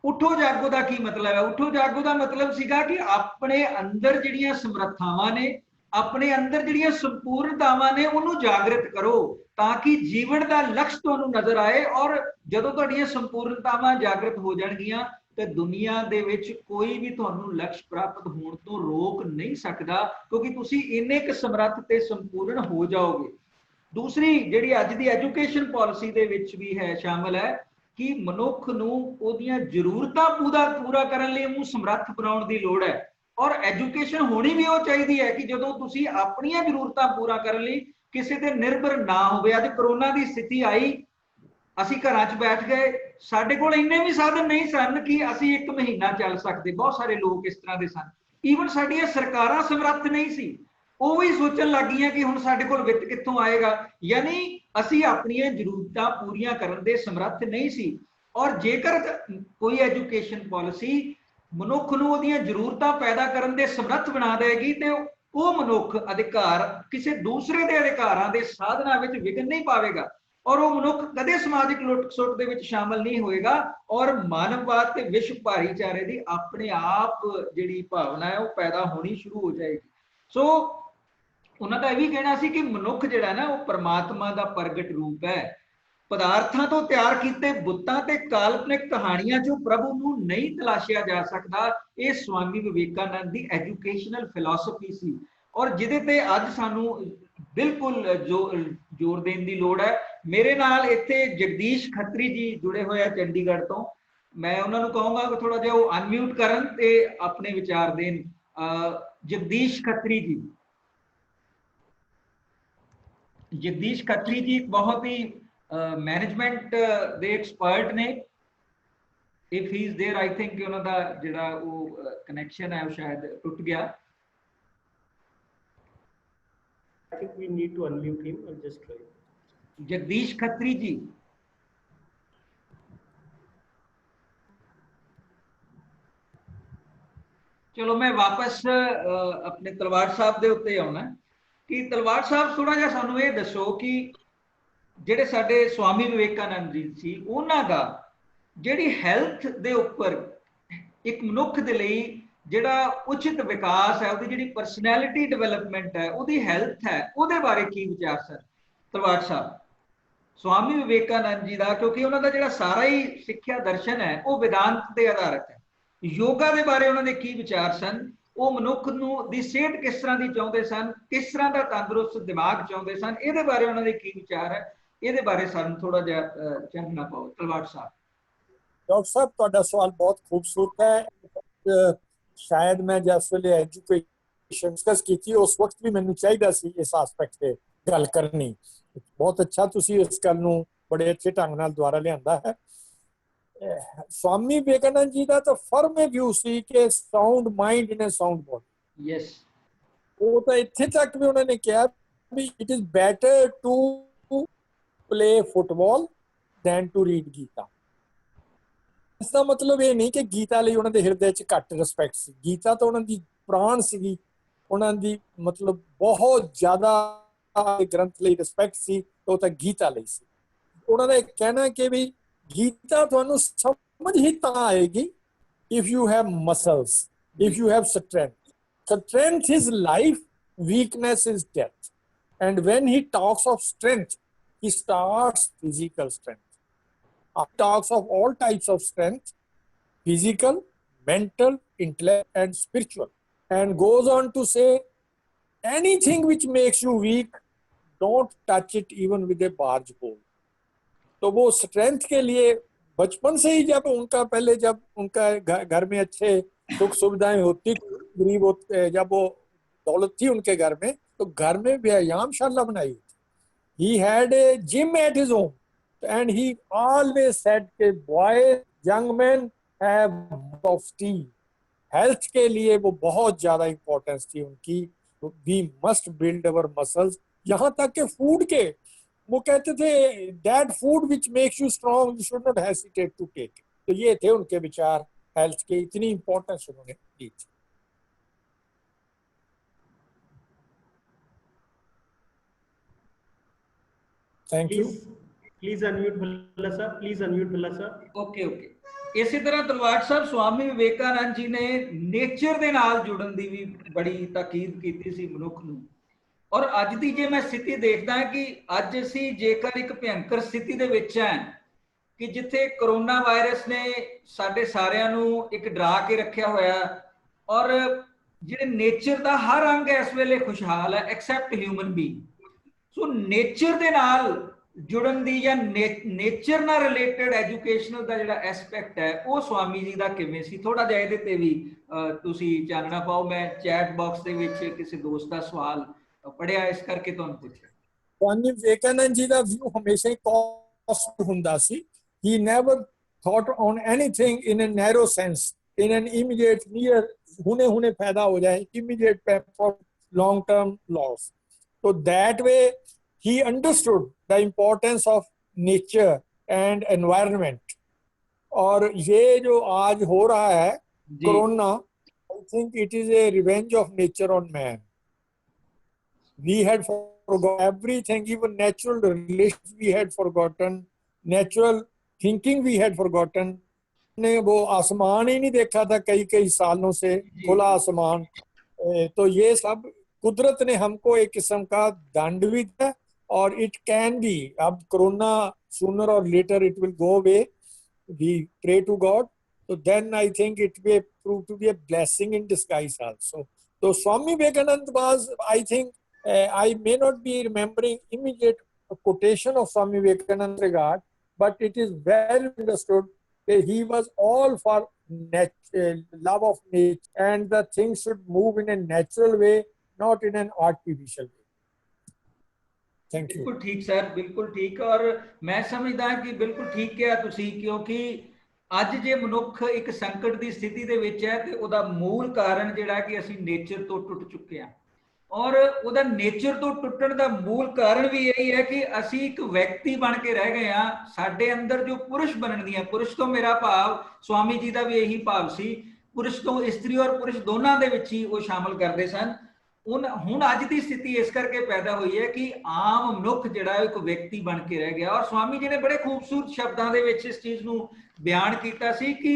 ਉੱਠੋ ਜਾਗੋ ਦਾ ਕੀ ਮਤਲਬ ਹੈ? ਉੱਠੋ ਜਾਗੋ ਦਾ ਮਤਲਬ ਸੀਗਾ ਕਿ ਆਪਣੇ ਅੰਦਰ ਜਿਹੜੀਆਂ ਸਮਰੱਥਾਵਾਂ ਨੇ, ਆਪਣੇ ਅੰਦਰ ਜਿਹੜੀਆਂ ਸੰਪੂਰਨਤਾਵਾਂ ਨੇ ਉਹਨੂੰ ਜਾਗਰਿਤ ਕਰੋ ਤਾਂ ਕਿ ਜੀਵਨ ਦਾ ਲਕਸ਼ ਤੁਹਾਨੂੰ ਨਜ਼ਰ ਆਏ। ਔਰ ਜਦੋਂ ਤੁਹਾਡੀਆਂ ਸੰਪੂਰਨਤਾਵਾਂ ਜਾਗਰਿਤ ਹੋ ਜਾਣਗੀਆਂ ਤੇ ਦੁਨੀਆ ਦੇ ਵਿੱਚ ਕੋਈ ਵੀ ਤੁਹਾਨੂੰ ਲਕਸ਼ ਪ੍ਰਾਪਤ ਹੋਣ ਤੋਂ ਰੋਕ ਨਹੀਂ ਸਕਦਾ ਕਿਉਂਕਿ ਤੁਸੀਂ ਇੰਨੇ ਕੁ ਸਮਰੱਥ ਤੇ ਸੰਪੂਰਨ ਹੋ ਜਾਓਗੇ। ਦੂਸਰੀ ਜਿਹੜੀ ਅੱਜ ਦੀ ਐਜੂਕੇਸ਼ਨ ਪਾਲਿਸੀ ਦੇ ਵਿੱਚ ਵੀ ਹੈ ਸ਼ਾਮਲ ਹੈ ਕਿ ਮਨੁੱਖ ਨੂੰ ਉਹਦੀਆਂ ਜ਼ਰੂਰਤਾਂ ਪੂਰਾ ਕਰਨ ਲਈ ਉਹਨੂੰ ਸਮਰੱਥ ਬਣਾਉਣ ਦੀ ਲੋੜ ਹੈ। ਔਰ ਐਜੂਕੇਸ਼ਨ ਹੋਣੀ ਵੀ ਉਹ ਚਾਹੀਦੀ ਹੈ ਕਿ ਜਦੋਂ ਤੁਸੀਂ ਆਪਣੀਆਂ ਜ਼ਰੂਰਤਾਂ ਪੂਰਾ ਕਰਨ ਲਈ ਕਿਸੇ ਤੇ ਨਿਰਭਰ ਨਾ ਹੋਵੇ। ਅੱਜ ਕਰੋਨਾ ਦੀ ਸਥਿਤੀ ਆਈ, ਅਸੀਂ ਘਰਾਂ 'ਚ ਬੈਠ ਗਏ, ਸਾਡੇ ਕੋਲ ਇੰਨੇ ਵੀ ਸਾਧਨ ਨਹੀਂ ਸਨ ਕਿ ਅਸੀਂ 1 ਮਹੀਨਾ ਚੱਲ ਸਕਦੇ। ਬਹੁਤ ਸਾਰੇ ਲੋਕ ਇਸ ਤਰ੍ਹਾਂ ਦੇ ਸਨ। ਈਵਨ ਸਾਡੀਆਂ ਸਰਕਾਰਾਂ ਸਮਰੱਥ ਨਹੀਂ ਸੀ, ਉਹ ਵੀ ਸੋਚਣ ਲੱਗ ਗਈਆਂ ਕਿ ਹੁਣ ਸਾਡੇ ਕੋਲ ਵਿੱਤ ਕਿੱਥੋਂ ਆਏਗਾ। ਯਾਨੀ ਅਸੀਂ ਆਪਣੀਆਂ ਜ਼ਰੂਰਤਾਂ ਪੂਰੀਆਂ ਕਰਨ ਦੇ ਸਮਰੱਥ ਨਹੀਂ ਸੀ। ਔਰ ਜੇਕਰ ਕੋਈ ਐਜੂਕੇਸ਼ਨ ਪਾਲਿਸੀ ਮਨੁੱਖ ਨੂੰ ਉਹਦੀਆਂ ਜ਼ਰੂਰਤਾਂ ਪੈਦਾ ਕਰਨ ਦੇ ਸਮਰੱਥ ਬਣਾ ਦੇਗੀ ਤੇ ਉਹ ਮਨੁੱਖ ਅਧਿਕਾਰ ਕਿਸੇ ਦੂਸਰੇ ਦੇ ਅਧਿਕਾਰਾਂ ਦੇ ਸਾਧਨਾਂ ਵਿੱਚ ਵਿਘਨ ਨਹੀਂ ਪਾਵੇਗਾ ਔਰ ਉਹ ਮਨੁੱਖ ਕਦੇ ਸਮਾਜਿਕ ਲੁੱਟ ਖਸੁੱਟ ਦੇ ਵਿੱਚ ਸ਼ਾਮਲ ਨਹੀਂ ਹੋਏਗਾ ਔਰ ਮਾਨਵਵਾਦ ਤੇ ਵਿਸ਼ਵ ਭਾਈਚਾਰੇ ਦੀ ਆਪਣੇ ਆਪ ਜਿਹੜੀ ਭਾਵਨਾ ਹੈ ਉਹ ਪੈਦਾ ਹੋਣੀ ਸ਼ੁਰੂ ਹੋ ਜਾਏਗੀ। ਸੋ ਉਹਨਾਂ ਦਾ ਇਹ ਵੀ ਕਹਿਣਾ ਸੀ ਕਿ ਮਨੁੱਖ ਜਿਹੜਾ ਨਾ ਉਹ ਪਰਮਾਤਮਾ ਦਾ ਪ੍ਰਗਟ ਰੂਪ ਹੈ। ਪਦਾਰਥਾਂ ਤੋਂ ਤਿਆਰ ਕੀਤੇ ਬੁੱਤਾਂ ਤੇ ਕਾਲਪਨਿਕ ਕਹਾਣੀਆਂ ਚੋਂ ਪ੍ਰਭੂ ਨੂੰ ਨਹੀਂ ਤਲਾਸ਼ਿਆ ਜਾ ਸਕਦਾ। ਇਹ ਸਵਾਮੀ ਵਿਵੇਕਾਨੰਦ ਦੀ ਐਜੂਕੇਸ਼ਨਲ ਫਿਲਾਸਫੀ ਸੀ ਔਰ ਜਿਹਦੇ ਤੇ ਅੱਜ ਸਾਨੂੰ ਬਿਲਕੁਲ ਜ਼ੋਰ ਦੇਣ ਦੀ ਲੋੜ ਹੈ। ਮੇਰੇ ਨਾਲ ਇੱਥੇ ਜਗਦੀਸ਼ ਖੱਤਰੀ ਜੀ ਜੁੜੇ ਹੋਏ ਆ ਚੰਡੀਗੜ੍ਹ ਤੋਂ। ਮੈਂ ਉਹਨਾਂ ਨੂੰ ਕਹਾਂਗਾ ਕਿ ਥੋੜਾ ਜਿਹਾ ਉਹ ਅਨਮਿਊਟ ਕਰਨ ਤੇ ਆਪਣੇ ਵਿਚਾਰ ਦੇਣ। ਜਗਦੀਸ਼ ਖੱਤਰੀ ਜੀ। ਜਗਦੀਸ਼ ਖੱਤਰੀ ਜੀ ਇੱਕ ਬਹੁਤ ਹੀ ਮੈਨੇਜਮੈਂਟ ਦੇ ਐਕਸਪਰਟ ਨੇ। If he is there I think ਕਿ ਉਹਨਾਂ ਦਾ ਜਿਹੜਾ ਉਹ ਕਨੈਕਸ਼ਨ ਹੈ ਉਹ ਸ਼ਾਇਦ ਟੁੱਟ ਗਿਆ। think we need to unmute him. I'll just try. Jagdish Khatri जी। चलो मैं वापस अपने तलवार साहब दे उत्ते आउणा कि तलवार साहब थोड़ा जिहा सानू ये दसो कि ਜਿਹੜੇ ਸਾਡੇ स्वामी विवेकानंद जी सी ਉਹਨਾਂ ਦਾ ਜਿਹੜੀ ਹੈਲਥ ਦੇ ਉੱਪਰ ਇੱਕ ਮਨੁੱਖ ਦੇ ਲਈ ਜਿਹੜਾ ਉਚਿਤ ਵਿਕਾਸ ਹੈ, ਉਹਦੀ ਜਿਹੜੀ ਪਰਸਨੈਲਿਟੀ ਡਿਵੈਲਪਮੈਂਟ ਹੈ, ਉਹਦੀ ਹੈਲਥ ਹੈ, ਉਹਦੇ ਬਾਰੇ ਕੀ ਵਿਚਾਰ ਸਰ ਤਲਵਾਰ ਸਾਹਿਬ? स्वामी विवेकानंद जी का, क्योंकि उन्होंने ਜਿਹੜਾ ਸਾਰਾ ਹੀ ਸਿੱਖਿਆ ਦਰਸ਼ਨ ਹੈ ਉਹ ਵਿਦਾਂਤ ਤੇ ਆਧਾਰਿਤ ਹੈ। ਯੋਗਾ ਦੇ ਬਾਰੇ ਉਹਨਾਂ ਦੇ ਕੀ ਵਿਚਾਰ ਸਨ? ਉਹ ਮਨੁੱਖ ਨੂੰ ਦੀ ਸਿਹਤ ਕਿਸ ਤਰ੍ਹਾਂ ਦੀ ਚਾਹੁੰਦੇ ਸਨ, ਕਿਸ ਤਰ੍ਹਾਂ ਦਾ ਤੰਦਰੁਸਤ ਦਿਮਾਗ ਚਾਹੁੰਦੇ ਸਨ, ਇਹਦੇ ਬਾਰੇ ਉਹਨਾਂ ਦੇ ਕੀ ਵਿਚਾਰ ਹੈ, ਇਹਦੇ ਬਾਰੇ ਸਾਨੂੰ ਥੋੜਾ ਜਿਹਾ ਚਾਨਣਾ ਪਾਓ ਤਲਵਾਰ ਸਾਹਿਬ। डॉक्टर साहब ਤੁਹਾਡਾ ਸਵਾਲ ਬਹੁਤ ਖੂਬਸੂਰਤ ਹੈ। ਸ਼ਾਇਦ ਮੈਂ ਜਿਸ ਵੇਲੇ ਐਜੂਕੇਸ਼ਨ ਡਿਸਕਸ ਕੀਤੀ ਉਸ ਵਕਤ ਵੀ ਮੈਨੂੰ ਚਾਹੀਦਾ ਸੀ ਇਸ ਐਸਪੈਕਟ ਤੇ ਗੱਲ ਕਰਨੀ। ਬਹੁਤ ਅੱਛਾ ਤੁਸੀਂ ਇਸ ਗੱਲ ਨੂੰ ਬੜੇ ਅੱਛੇ ਢੰਗ ਨਾਲ ਦੁਆਰਾ ਲਿਆਂਦਾ ਹੈ। स्वामी विवेकानंद जी का तो फर्म व्यू सी कि sound mind in a sound body. Yes, वो तो इत्थे तक भी उन्होंने कहा भी it is better to play football than to read Gita. इसका मतलब ये नहीं कि गीता ਲਈ ਉਹਨਾਂ ਦੇ ਹਿਰਦੇ 'ਚ ਘੱਟ ਰਿਸਪੈਕਟ ਸੀ। ਗੀਤਾ ਤਾਂ ਉਹਨਾਂ ਦੀ ਪ੍ਰਾਣ ਸੀਗੀ, ਉਹਨਾਂ ਦੀ ਮਤਲਬ ਬਹੁਤ ਜ਼ਿਆਦਾ ਗ੍ਰੰਥ ਲਈ ਰਿਸਪੈਕਟ ਸੀ, ਉਹ ਤਾਂ ਗੀਤਾ ਲਈ ਸੀ। ਉਹਨਾਂ ਦਾ ਕਹਿਣਾ ਕਿ ਵੀ ਗੀਤਾ ਤੁਹਾਨੂੰ ਸਮਝ ਹੀ ਤਾਂ ਆਏਗੀ if you have muscles, if you have strength. Strength is life, weakness is death. And when he talks of strength, he starts physical strength. He talks of all types of strength, physical, mental, intellect, and spiritual. And goes on to say, anything which makes you weak, don't touch it even with a barge pole. तो वो strength के लिए बचपन से ही जब उनका पहले जब उनका घर में अच्छे सुख सुविधाएं होती, गरीब होते, जब वो दौलत थी उनके घर में, तो घर में व्यायामशाला बनाई थी। He had a gym at his home and he always said कि boys, young men have of steel. Health के लिए वो बहुत ज्यादा इंपॉर्टेंस थी उनकी। We must build our muscles. यहाँ तक के फूड के वो कहते थे that food which makes you strong you should not hesitate to take. तो ये थे उनके विचार हेल्थ के, इतनी इंपॉर्टेंस उन्होंने दी थी। Thank you. Please unmute Bhalla sir. Please unmute Bhalla sir. Okay okay. ਇਸੇ ਤਰ੍ਹਾਂ ਤਲਵਾਰ ਸਾਹਿਬ स्वामी विवेकानंद जी ने नेचर ਦੇ ਨਾਲ ਜੁੜਨ ਦੀ ਵੀ ਬੜੀ ਤਾਕੀਦ ਕੀਤੀ ਸੀ ਮਨੁੱਖ ਨੂੰ। ਔਰ ਅੱਜ ਦੀ ਜੇ ਮੈਂ ਸਥਿਤੀ ਦੇਖਦਾ ਕਿ ਅੱਜ ਅਸੀਂ ਜੇਕਰ ਇੱਕ ਭਿਅੰਕਰ ਸਥਿਤੀ ਦੇ ਵਿੱਚ ਹੈ ਕਿ ਜਿੱਥੇ ਕਰੋਨਾ ਵਾਇਰਸ ਨੇ ਸਾਡੇ ਸਾਰਿਆਂ ਨੂੰ ਇੱਕ ਡਰਾ ਕੇ ਰੱਖਿਆ ਹੋਇਆ, ਔਰ ਜਿਹੜੇ ਨੇਚਰ ਦਾ ਹਰ ਅੰਗ ਇਸ ਵੇਲੇ ਖੁਸ਼ਹਾਲ ਹੈ ਐਕਸੈਪਟ ਹਿਊਮਨ ਬੀਇੰਗ। ਸੋ ਨੇਚਰ ਦੇ ਨਾਲ ਜੁੜਨ ਦੀ ਜਾਂ ਨੇਚਰ ਨਾਲ ਰਿਲੇਟਡ ਐਜੂਕੇਸ਼ਨਲ ਦਾ ਜਿਹੜਾ ਐਸਪੈਕਟ ਹੈ ਉਹ स्वामी ਜੀ ਦਾ ਕਿਵੇਂ ਸੀ? ਥੋੜਾ ਜਿਹਾ ਇਹਦੇ ਤੇ ਵੀ ਤੁਸੀਂ ਚਾਨਣਾ ਪਾਓ। ਮੈਂ ਚੈਟ ਬਾਕਸ ਦੇ ਵਿੱਚ ਕਿਸੇ ਦੋਸਤ ਦਾ ਸਵਾਲ ਪੜਿਆ, ਇਸ ਕਰਕੇ ਤੁਹਾਨੂੰ ਪੁੱਛਿਆ। स्वामी विवेकानंद जी का व्यू हमेशा ही कॉस्ट ਹੁੰਦਾ ਸੀ। He never thought on anything in a narrow sense, in an immediate near हुने पैदा हो जाए, immediate for long term loss. So that way he understood the importance of nature and environment. और ये जो आज हो रहा है corona, I think it is a revenge of nature on man. We had forgotten everything, even natural relations we had forgotten, natural thinking we had forgotten. ने वो आसमान ही नहीं देखा था कई सालों से, खुला आसमान। तो ये सब कुदरत ने हमको एक किस्म का दंड भी दिया। और इट कैन बी, अब corona sooner or later it will go away, we pray to God. So then I think it will prove to be a blessing in disguise also. So Swami Vivekananda was, I think, I may not be remembering immediate quotation of Swami Vivekananda regard, but it is well understood that he was all for love of nature and the things should move in a natural way, not in an artificial way. Thank you. बिल्कुल ठीक sir, बिल्कुल ठीक। और मैं समझदा कि बिल्कुल ठीक किया तुसी, क्योंकि ਅੱਜ ਜੇ ਮਨੁੱਖ ਇੱਕ ਸੰਕਟ ਦੀ ਸਥਿਤੀ ਦੇ ਵਿੱਚ ਹੈ ਤੇ ਉਹਦਾ ਮੂਲ ਕਾਰਨ ਜਿਹੜਾ ਕਿ ਅਸੀਂ ਨੇਚਰ ਤੋਂ ਟੁੱਟ ਚੁੱਕੇ ਹਾਂ। ਔਰ ਉਹਦਾ ਨੇਚਰ ਤੋਂ ਟੁੱਟਣ ਦਾ ਮੂਲ ਕਾਰਨ ਵੀ ਇਹੀ ਹੈ ਕਿ ਅਸੀਂ ਇੱਕ ਵਿਅਕਤੀ ਬਣ ਕੇ ਰਹਿ ਗਏ ਹਾਂ। ਸਾਡੇ ਅੰਦਰ ਜੋ ਪੁਰਸ਼ ਬਣਨ ਦੀਆਂ, ਪੁਰਸ਼ ਤੋਂ ਮੇਰਾ ਭਾਵ ਸਵਾਮੀ ਜੀ ਦਾ ਵੀ ਇਹੀ ਭਾਵ ਸੀ, ਪੁਰਸ਼ ਤੋਂ ਇਸਤਰੀ ਔਰ ਪੁਰਸ਼ ਦੋਨਾਂ ਦੇ ਵਿੱਚ ਹੀ ਉਹ ਸ਼ਾਮਲ ਕਰਦੇ ਸਨ। ਹੁਣ ਅੱਜ ਦੀ ਸਥਿਤੀ ਇਸ ਕਰਕੇ ਪੈਦਾ ਹੋਈ ਹੈ ਕਿ ਆਮ ਮਨੁੱਖ ਜਿਹੜਾ ਇੱਕ ਵਿਅਕਤੀ ਬਣ ਕੇ ਰਹਿ ਗਿਆ। ਔਰ ਸਵਾਮੀ ਜੀ ਨੇ ਬੜੇ ਖੂਬਸੂਰਤ ਸ਼ਬਦਾਂ ਦੇ ਵਿੱਚ ਇਸ ਚੀਜ਼ ਨੂੰ ਬਿਆਨ ਕੀਤਾ ਸੀ ਕਿ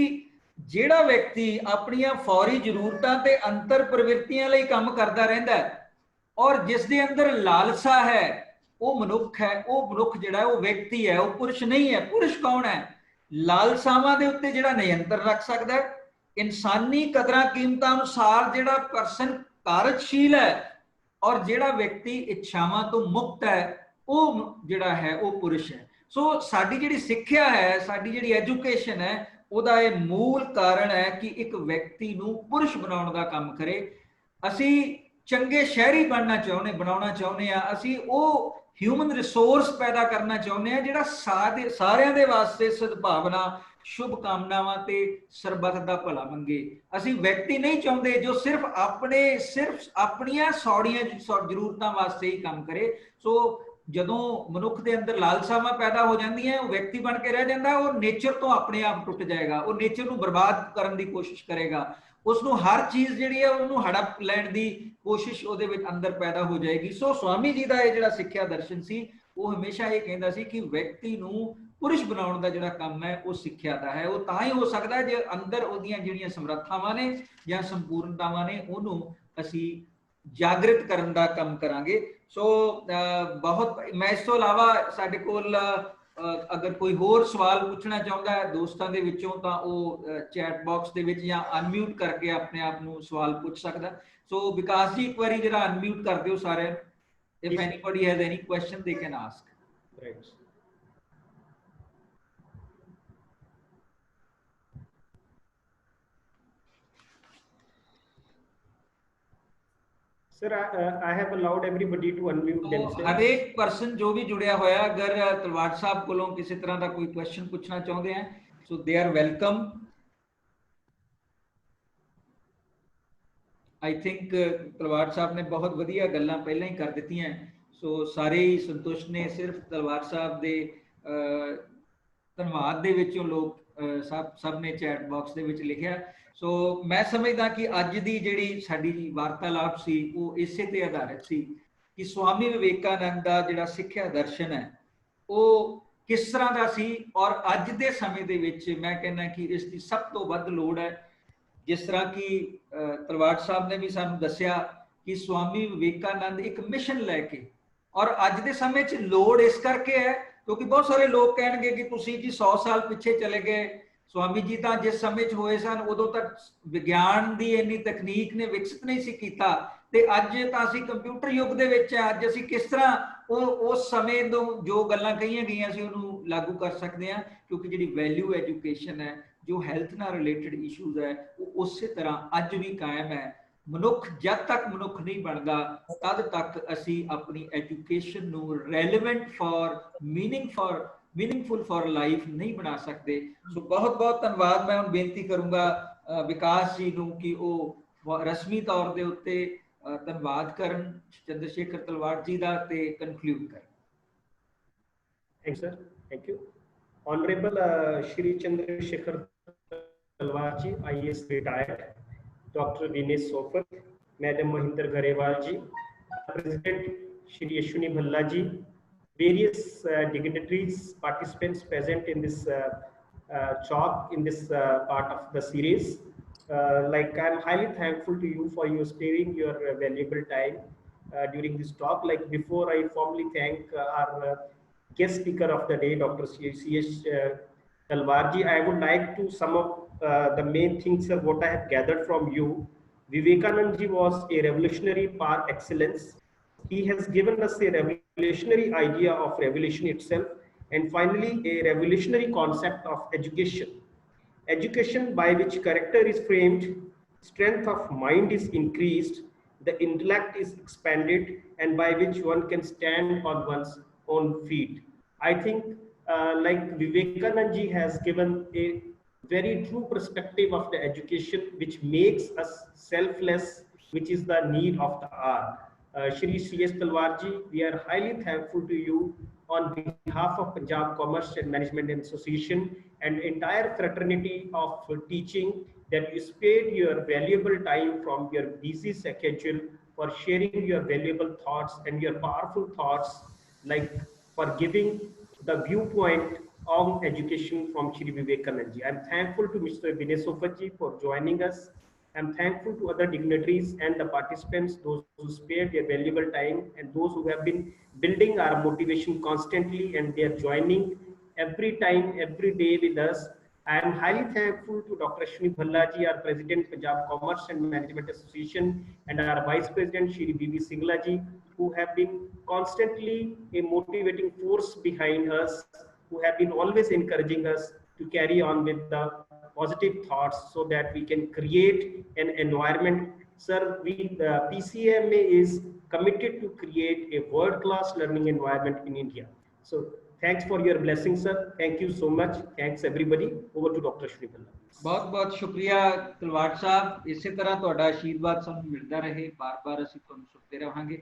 ਜਿਹੜਾ ਵਿਅਕਤੀ ਆਪਣੀਆਂ ਫੌਰੀ ਜ਼ਰੂਰਤਾਂ ਤੇ ਅੰਤਰ ਪ੍ਰਵਿਰਤੀਆਂ ਲਈ ਕੰਮ ਕਰਦਾ ਰਹਿੰਦਾ ਹੈ ਔਰ ਜਿਸ ਦੇ ਅੰਦਰ ਲਾਲਸਾ ਹੈ, ਉਹ ਮਨੁੱਖ ਹੈ। ਉਹ ਮਨੁੱਖ ਜਿਹੜਾ ਉਹ ਵਿਅਕਤੀ ਹੈ, ਉਹ ਪੁਰਸ਼ ਨਹੀਂ ਹੈ। ਪੁਰਸ਼ ਕੌਣ ਹੈ? ਲਾਲਸਾਵਾਂ ਦੇ ਉੱਤੇ ਜਿਹੜਾ ਨਿਯੰਤਰਣ ਰੱਖ ਸਕਦਾ ਹੈ, ਇਨਸਾਨੀ ਕਦਰਾਂ ਕੀਮਤਾਂ ਅਨੁਸਾਰ ਜਿਹੜਾ ਪਰਸਨ ਕਾਰਜਸ਼ੀਲ ਹੈ, ਔਰ ਜਿਹੜਾ ਵਿਅਕਤੀ ਇੱਛਾਵਾਂ ਤੋਂ ਮੁਕਤ ਹੈ, ਉਹ ਜਿਹੜਾ ਹੈ ਉਹ ਪੁਰਸ਼ ਹੈ। ਸੋ ਸਾਡੀ ਜਿਹੜੀ ਸਿੱਖਿਆ ਹੈ, ਸਾਡੀ ਜਿਹੜੀ ਐਜੂਕੇਸ਼ਨ ਹੈ, ਉਹਦਾ ਇਹ ਮੂਲ ਕਾਰਨ ਹੈ ਕਿ ਇੱਕ ਵਿਅਕਤੀ ਨੂੰ ਪੁਰਸ਼ ਬਣਾਉਣ ਦਾ ਕੰਮ ਕਰੇ। ਅਸੀਂ ਚੰਗੇ ਸ਼ਹਿਰੀ ਬਣਨਾ ਬਣਾਉਣਾ ਚਾਹੁੰਦੇ ਆ। ਅਸੀਂ ਉਹ ਹਿਊਮਨ ਰਿਸੋਰਸ ਪੈਦਾ ਕਰਨਾ ਚਾਹੁੰਦੇ ਆ ਜਿਹੜਾ ਸਾਰਿਆਂ ਦੇ ਵਾਸਤੇ ਸਦਭਾਵਨਾ, ਸ਼ੁਭ ਕਾਮਨਾਵਾਂ ਤੇ ਸਰਬੱਤ ਦਾ ਭਲਾ ਮੰਗੇ। ਅਸੀਂ ਵਿਅਕਤੀ ਨਹੀਂ ਚਾਹੁੰਦੇ ਜੋ ਸਿਰਫ ਆਪਣੀਆਂ ਸੌੜੀਆਂ ਜ਼ਰੂਰਤਾਂ ਵਾਸਤੇ ਹੀ ਕੰਮ ਕਰੇ। ਸੋ ਜਦੋਂ ਮਨੁੱਖ ਦੇ ਅੰਦਰ ਲਾਲਸਾਵਾਂ ਪੈਦਾ ਹੋ ਜਾਂਦੀਆਂ, ਉਹ ਵਿਅਕਤੀ ਬਣ ਕੇ ਰਹਿ ਜਾਂਦਾ, ਉਹ ਨੇਚਰ ਤੋਂ ਆਪਣੇ ਆਪ ਟੁੱਟ ਜਾਏਗਾ। ਉਹ ਨੇਚਰ ਨੂੰ ਬਰਬਾਦ ਕਰਨ ਦੀ ਕੋਸ਼ਿਸ਼ ਕਰੇਗਾ। ਉਸ ਨੂੰ ਹਰ ਚੀਜ਼ ਜਿਹੜੀ ਹੈ ਉਹਨੂੰ ਹੜਪ ਲੈਣ ਦੀ ਕੋਸ਼ਿਸ਼ ਉਹਦੇ ਵਿੱਚ ਅੰਦਰ ਪੈਦਾ ਹੋ ਜਾਏਗੀ। ਸੋ ਸਵਾਮੀ ਜੀ ਦਾ ਇਹ ਜਿਹੜਾ ਸਿੱਖਿਆ ਦਰਸ਼ਨ ਸੀ, ਉਹ ਹਮੇਸ਼ਾ ਇਹ ਕਹਿੰਦਾ ਸੀ ਕਿ ਵਿਅਕਤੀ ਨੂੰ ਪੁਰਸ਼ ਬਣਾਉਣ ਦਾ ਜਿਹੜਾ ਕੰਮ ਹੈ ਉਹ ਸਿੱਖਿਆ ਦਾ ਹੈ। ਉਹ ਤਾਂ ਹੀ ਹੋ ਸਕਦਾ ਜੇ ਅੰਦਰ ਉਹਦੀਆਂ ਜਿਹੜੀਆਂ ਸਮਰੱਥਾਵਾਂ ਨੇ ਜਾਂ ਸੰਪੂਰਨਤਾਵਾਂ ਨੇ, ਉਹਨੂੰ ਅਸੀਂ ਜਾਗਰਿਤ ਕਰਨ ਦਾ ਕੰਮ ਕਰਾਂਗੇ। ਸੋ ਬਹੁਤ ਮੈਂ ਇਸ ਤੋਂ ਇਲਾਵਾ ਸਾਡੇ ਕੋਲ ਅਗਰ ਕੋਈ ਹੋਰ ਸਵਾਲ ਪੁੱਛਣਾ ਚਾਹੁੰਦਾ ਹੈ ਦੋਸਤਾਂ ਦੇ ਵਿੱਚੋਂ, ਤਾਂ ਉਹ ਚੈਟ ਬਾਕਸ ਦੇ ਵਿੱਚ ਜਾਂ ਅਨਮਿਊਟ ਕਰਕੇ ਆਪਣੇ ਆਪ ਨੂੰ ਸਵਾਲ ਪੁੱਛ ਸਕਦਾ। ਸੋ ਵਿਕਾਸ ਜੀ ਇੱਕ ਵਾਰੀ ਜਿਹੜਾ ਅਨਮਿਊਟ ਕਰ ਦਿਓ ਸਾਰੇ। If anybody has any question they can ask. Right. Sir, I have allowed everybody to unmute themselves. ਹਰ ਇੱਕ ਪਰਸਨ ਜੋ ਵੀ ਜੁੜਿਆ ਹੋਇਆ, ਅਗਰ ਤਲਵਾਰ ਸਾਹਿਬ ਕੋਲੋਂ ਕਿਸੇ ਤਰ੍ਹਾਂ ਦਾ ਕੋਈ ਕੁਐਸਚਨ ਪੁੱਛਣਾ ਚਾਹੁੰਦੇ ਆ, so they are welcome. I think Talwar sahib ਨੇ ਬਹੁਤ ਵਧੀਆ ਗੱਲਾਂ ਪਹਿਲਾਂ ਹੀ ਕਰ ਦਿੱਤੀਆਂ। ਸੋ ਸਾਰੇ ਹੀ ਸੰਤੁਸ਼ਟ ਨੇ। ਸਿਰਫ ਤਲਵਾਰ ਸਾਹਿਬ ਦੇ ਧੰਨਵਾਦ ਦੇ ਵਿੱਚੋਂ ਲੋਕ ਸਭ ਨੇ ਚੈਟ ਬਾਕਸ ਦੇ ਵਿੱਚ ਲਿਖਿਆ। ਸੋ ਮੈਂ ਸਮਝਦਾ ਕਿ ਅੱਜ ਦੀ ਜਿਹੜੀ ਸਾਡੀ ਵਾਰਤਾਲਾਪ ਸੀ ਉਹ ਇਸੇ ਤੇ ਆਧਾਰਿਤ ਸੀ ਕਿ ਸਵਾਮੀ ਵਿਵੇਕਾਨੰਦ ਦਾ ਜਿਹੜਾ ਸਿੱਖਿਆ ਦਰਸ਼ਨ ਹੈ ਉਹ ਕਿਸ ਤਰ੍ਹਾਂ ਦਾ ਸੀ, ਔਰ ਅੱਜ ਦੇ ਸਮੇਂ ਦੇ ਵਿੱਚ ਮੈਂ ਕਹਿੰਦਾ ਕਿ ਇਸ ਦੀ ਸਭ ਤੋਂ ਵੱਧ ਲੋੜ ਹੈ। ਜਿਸ ਤਰ੍ਹਾਂ ਕਿ ਤਲਵਾਰ ਸਾਹਿਬ ਨੇ ਵੀ ਸਾਨੂੰ ਦੱਸਿਆ ਕਿ ਸਵਾਮੀ ਵਿਵੇਕਾਨੰਦ ਇੱਕ ਮਿਸ਼ਨ ਲੈ ਕੇ, ਔਰ ਅੱਜ ਦੇ ਸਮੇਂ 'ਚ ਲੋੜ ਇਸ ਕਰਕੇ ਹੈ ਕਿਉਂਕਿ ਬਹੁਤ ਸਾਰੇ ਲੋਕ ਕਹਿਣਗੇ ਕਿ ਤੁਸੀਂ ਜੀ 100 ਸਾਲ ਪਿੱਛੇ ਚਲੇ ਗਏ। ਸਵਾਮੀ ਜੀ ਤਾਂ ਜਿਸ ਸਮੇਂ 'ਚ ਹੋਏ ਸਨ ਉਦੋਂ ਤੱਕ ਵਿਗਿਆਨ ਦੀ ਇੰਨੀ ਤਕਨੀਕ ਨੇ ਵਿਕਸਿਤ ਨਹੀਂ ਸੀ ਕੀਤਾ, ਤੇ ਅੱਜ ਤਾਂ ਅਸੀਂ ਕੰਪਿਊਟਰ ਯੁੱਗ ਦੇ ਵਿੱਚ ਹੈ। ਅੱਜ ਅਸੀਂ ਕਿਸ ਤਰ੍ਹਾਂ ਉਸ ਸਮੇਂ ਤੋਂ ਜੋ ਗੱਲਾਂ ਕਹੀਆਂ ਗਈਆਂ ਸੀ ਉਹਨੂੰ ਲਾਗੂ ਕਰ ਸਕਦੇ ਹਾਂ, ਕਿਉਂਕਿ ਜਿਹੜੀ ਵੈਲਿਊ ਐਜੂਕੇਸ਼ਨ ਹੈ, ਜੋ ਹੈਲਥ ਨਾਲ ਰਿਲੇਟਡ ਇਸ਼ੂਜ਼ ਹੈ, ਉਹ ਉਸੇ ਤਰ੍ਹਾਂ ਅੱਜ ਵੀ ਕਾਇਮ ਹੈ। ਮਨੁੱਖ ਜਦ ਤੱਕ ਮਨੁੱਖ ਨਹੀਂ ਬਣਦਾ ਤਦ ਤੱਕ ਅਸੀਂ ਆਪਣੀ ਐਜੂਕੇਸ਼ਨ ਨੂੰ ਰੈਲੇਵੈਂਟ ਮੀਨਿੰਗਫੁਲ ਫॉर ਲਾਈਫ ਨਹੀਂ ਬਣਾ ਸਕਦੇ। ਸੋ ਬਹੁਤ ਬਹੁਤ ਧੰਨਵਾਦ। ਮੈਂ ਹੁਣ ਬੇਨਤੀ ਕਰੂੰਗਾ ਵਿਕਾਸ ਜੀ ਨੂੰ ਕਿ ਉਹ ਰਸਮੀ ਤੌਰ ਦੇ ਉੱਤੇ ਧੰਨਵਾਦ ਕਰਨ ਚੰਦਰਸ਼ੇਖਰ ਤਲਵਾਰ ਜੀ ਦਾ ਤੇ ਕਨਕਲੂਡ ਕਰਨ। Thank you, sir. Thank you. Honorable Shri Chandrasekhar Talwar ji, IAS retired, Dr. Dinesh Sopat, Madam Mohinder Garewal ji, President Shri Ashwini Bhalla ji, various dignitaries, participants present in this talk, in this part of the series. Like I'm highly thankful to you for your sparing your valuable time during this talk. Like before I formally thank our guest speaker of the day, Dr. C.S. Talwar ji, I would like to sum up the main things of what I have gathered from you. Vivekanand ji was a revolutionary par excellence. He has given us a revolutionary idea of revolution itself, and finally a revolutionary concept of education. Education by which character is framed, strength of mind is increased, the intellect is expanded, and by which one can stand on one's own feet. I think like Vivekanand ji has given a very true perspective of the education which makes us selfless, which is the need of the hour. Shri C.S. Talwar ji, we are highly thankful to you on behalf of Punjab Commerce and Management Association and entire fraternity of teaching that you spared your valuable time from your busy schedule for sharing your valuable thoughts and your powerful thoughts, like for giving the viewpoint on education from Shri Vivekanand ji. I'm thankful to Mr. Vinay Sopat ji for joining us. I'm thankful to other dignitaries and the participants, those who spared their valuable time and those who have been building our motivation constantly, and they are joining every time, every day with us. I am highly thankful to Dr. Ashwini Bhallaji, our President, Punjab Commerce and Management Association, and our Vice President, Shri B.V. Singla ji, who have been constantly a motivating force behind us, who have been always encouraging us to carry on with the positive thoughts so that we can create an environment. Sir, PCMA is committed to create a world-class learning environment in India. So thanks for your blessing, sir. Thank you so much. Thanks everybody. Over to Dr. Ashwini Bhalla. बहुत बहुत शुक्रिया तलवार साहब, इसी तरह ਤੁਹਾਡਾ ਆਸ਼ੀਰਵਾਦ ਸਾਨੂੰ ਮਿਲਦਾ ਰਹੇ, ਬਾਰ-ਬਾਰ ਅਸੀਂ ਤੁਹਾਨੂੰ ਸੁਣਦੇ ਰਹਾਂਗੇ।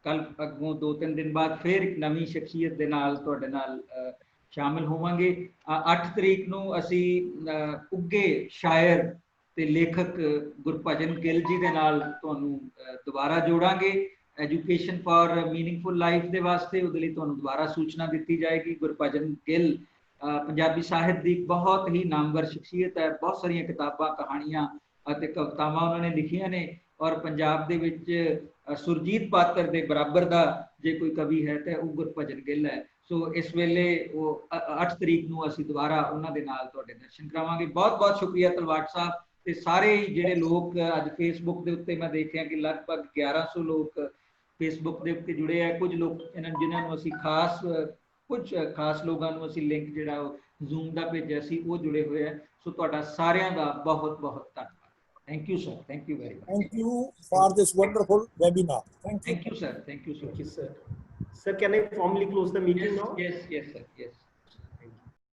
ਕੱਲ ਅੱਗੋਂ 2-3 ਦਿਨ ਬਾਅਦ ਫਿਰ ਇੱਕ ਨਵੀਂ ਸ਼ਖਸੀਅਤ ਦੇ ਨਾਲ ਤੁਹਾਡੇ ਨਾਲ ਸ਼ਾਮਿਲ ਹੋਵਾਂਗੇ। 8 ਤਰੀਕ ਨੂੰ ਅਸੀਂ ਉੱਗੇ ਸ਼ਾਇਰ ਤੇ ਲੇਖਕ ਗੁਰਭਜਨ ਗਿੱਲ ਜੀ ਦੇ ਨਾਲ ਤੁਹਾਨੂੰ ਦੁਬਾਰਾ ਜੋੜਾਂਗੇ ਐਜੂਕੇਸ਼ਨ ਫॉर मीनिंगफुल ਲਾਈਫ ਦੇ ਵਾਸਤੇ। ਉਹਦੇ ਲਈ ਤੁਹਾਨੂੰ ਦੁਬਾਰਾ ਸੂਚਨਾ ਦਿੱਤੀ ਜਾਏਗੀ। ਗੁਰਭਜਨ ਗਿੱਲ ਪੰਜਾਬੀ ਸਾਹਿਤ ਦੀ ਬਹੁਤ ਹੀ ਨਾਮਵਰ ਸ਼ਖਸੀਅਤ ਹੈ। ਬਹੁਤ ਸਾਰੀਆਂ ਕਿਤਾਬਾਂ, ਕਹਾਣੀਆਂ ਅਤੇ ਕਵਿਤਾਵਾਂ ਉਹਨਾਂ ਨੇ ਲਿਖੀਆਂ ਨੇ ਔਰ ਪੰਜਾਬ ਦੇ ਵਿੱਚ ਸੁਰਜੀਤ ਪਾਤਰ ਦੇ ਬਰਾਬਰ ਦਾ ਜੇ ਕੋਈ ਕਵੀ ਹੈ ਤਾਂ ਉਹ ਗੁਰਭਜਨ ਗਿੱਲ ਹੈ। ਸੋ ਇਸ ਵੇਲੇ ਉਹ 8 ਤਰੀਕ ਨੂੰ ਅਸੀਂ ਦੁਬਾਰਾ ਉਹਨਾਂ ਦੇ ਨਾਲ ਤੁਹਾਡੇ ਦਰਸ਼ਨ ਕਰਾਵਾਂਗੇ। ਬਹੁਤ ਬਹੁਤ ਸ਼ੁਕਰੀਆ ਤਲਵਾਰ ਸਾਹਿਬ ਤੇ ਸਾਰੇ ਜਿਹੜੇ ਲੋਕ ਅੱਜ ਫੇਸਬੁੱਕ ਦੇ ਉੱਤੇ ਮੈਂ ਦੇਖਿਆ ਕਿ ਲਗਭਗ 1100 ਲੋਕ ਫੇਸਬੁੱਕ ਦੇ ਉੱਤੇ ਜੁੜੇ ਆ। ਕੁਝ ਲੋਕ ਜਿਨ੍ਹਾਂ ਨੂੰ ਅਸੀਂ ਕੁਝ ਖਾਸ ਲੋਕਾਂ ਨੂੰ ਅਸੀਂ ਲਿੰਕ ਜਿਹੜਾ ਉਹ ਜ਼ੂਮ ਦਾ ਭੇਜਿਆ ਸੀ ਉਹ ਜੁੜੇ ਹੋਏ ਆ। ਸੋ ਤੁਹਾਡਾ ਸਾਰਿਆਂ ਦਾ ਬਹੁਤ ਬਹੁਤ ਧੰਨਵਾਦ। Thank you, sir. Thank you very much. Thank you for this wonderful webinar. Thank you. Thank you, sir. Thank you, sir. Thank you, sir. Sir, can I formally close the meeting now? Yes, sir. Yes.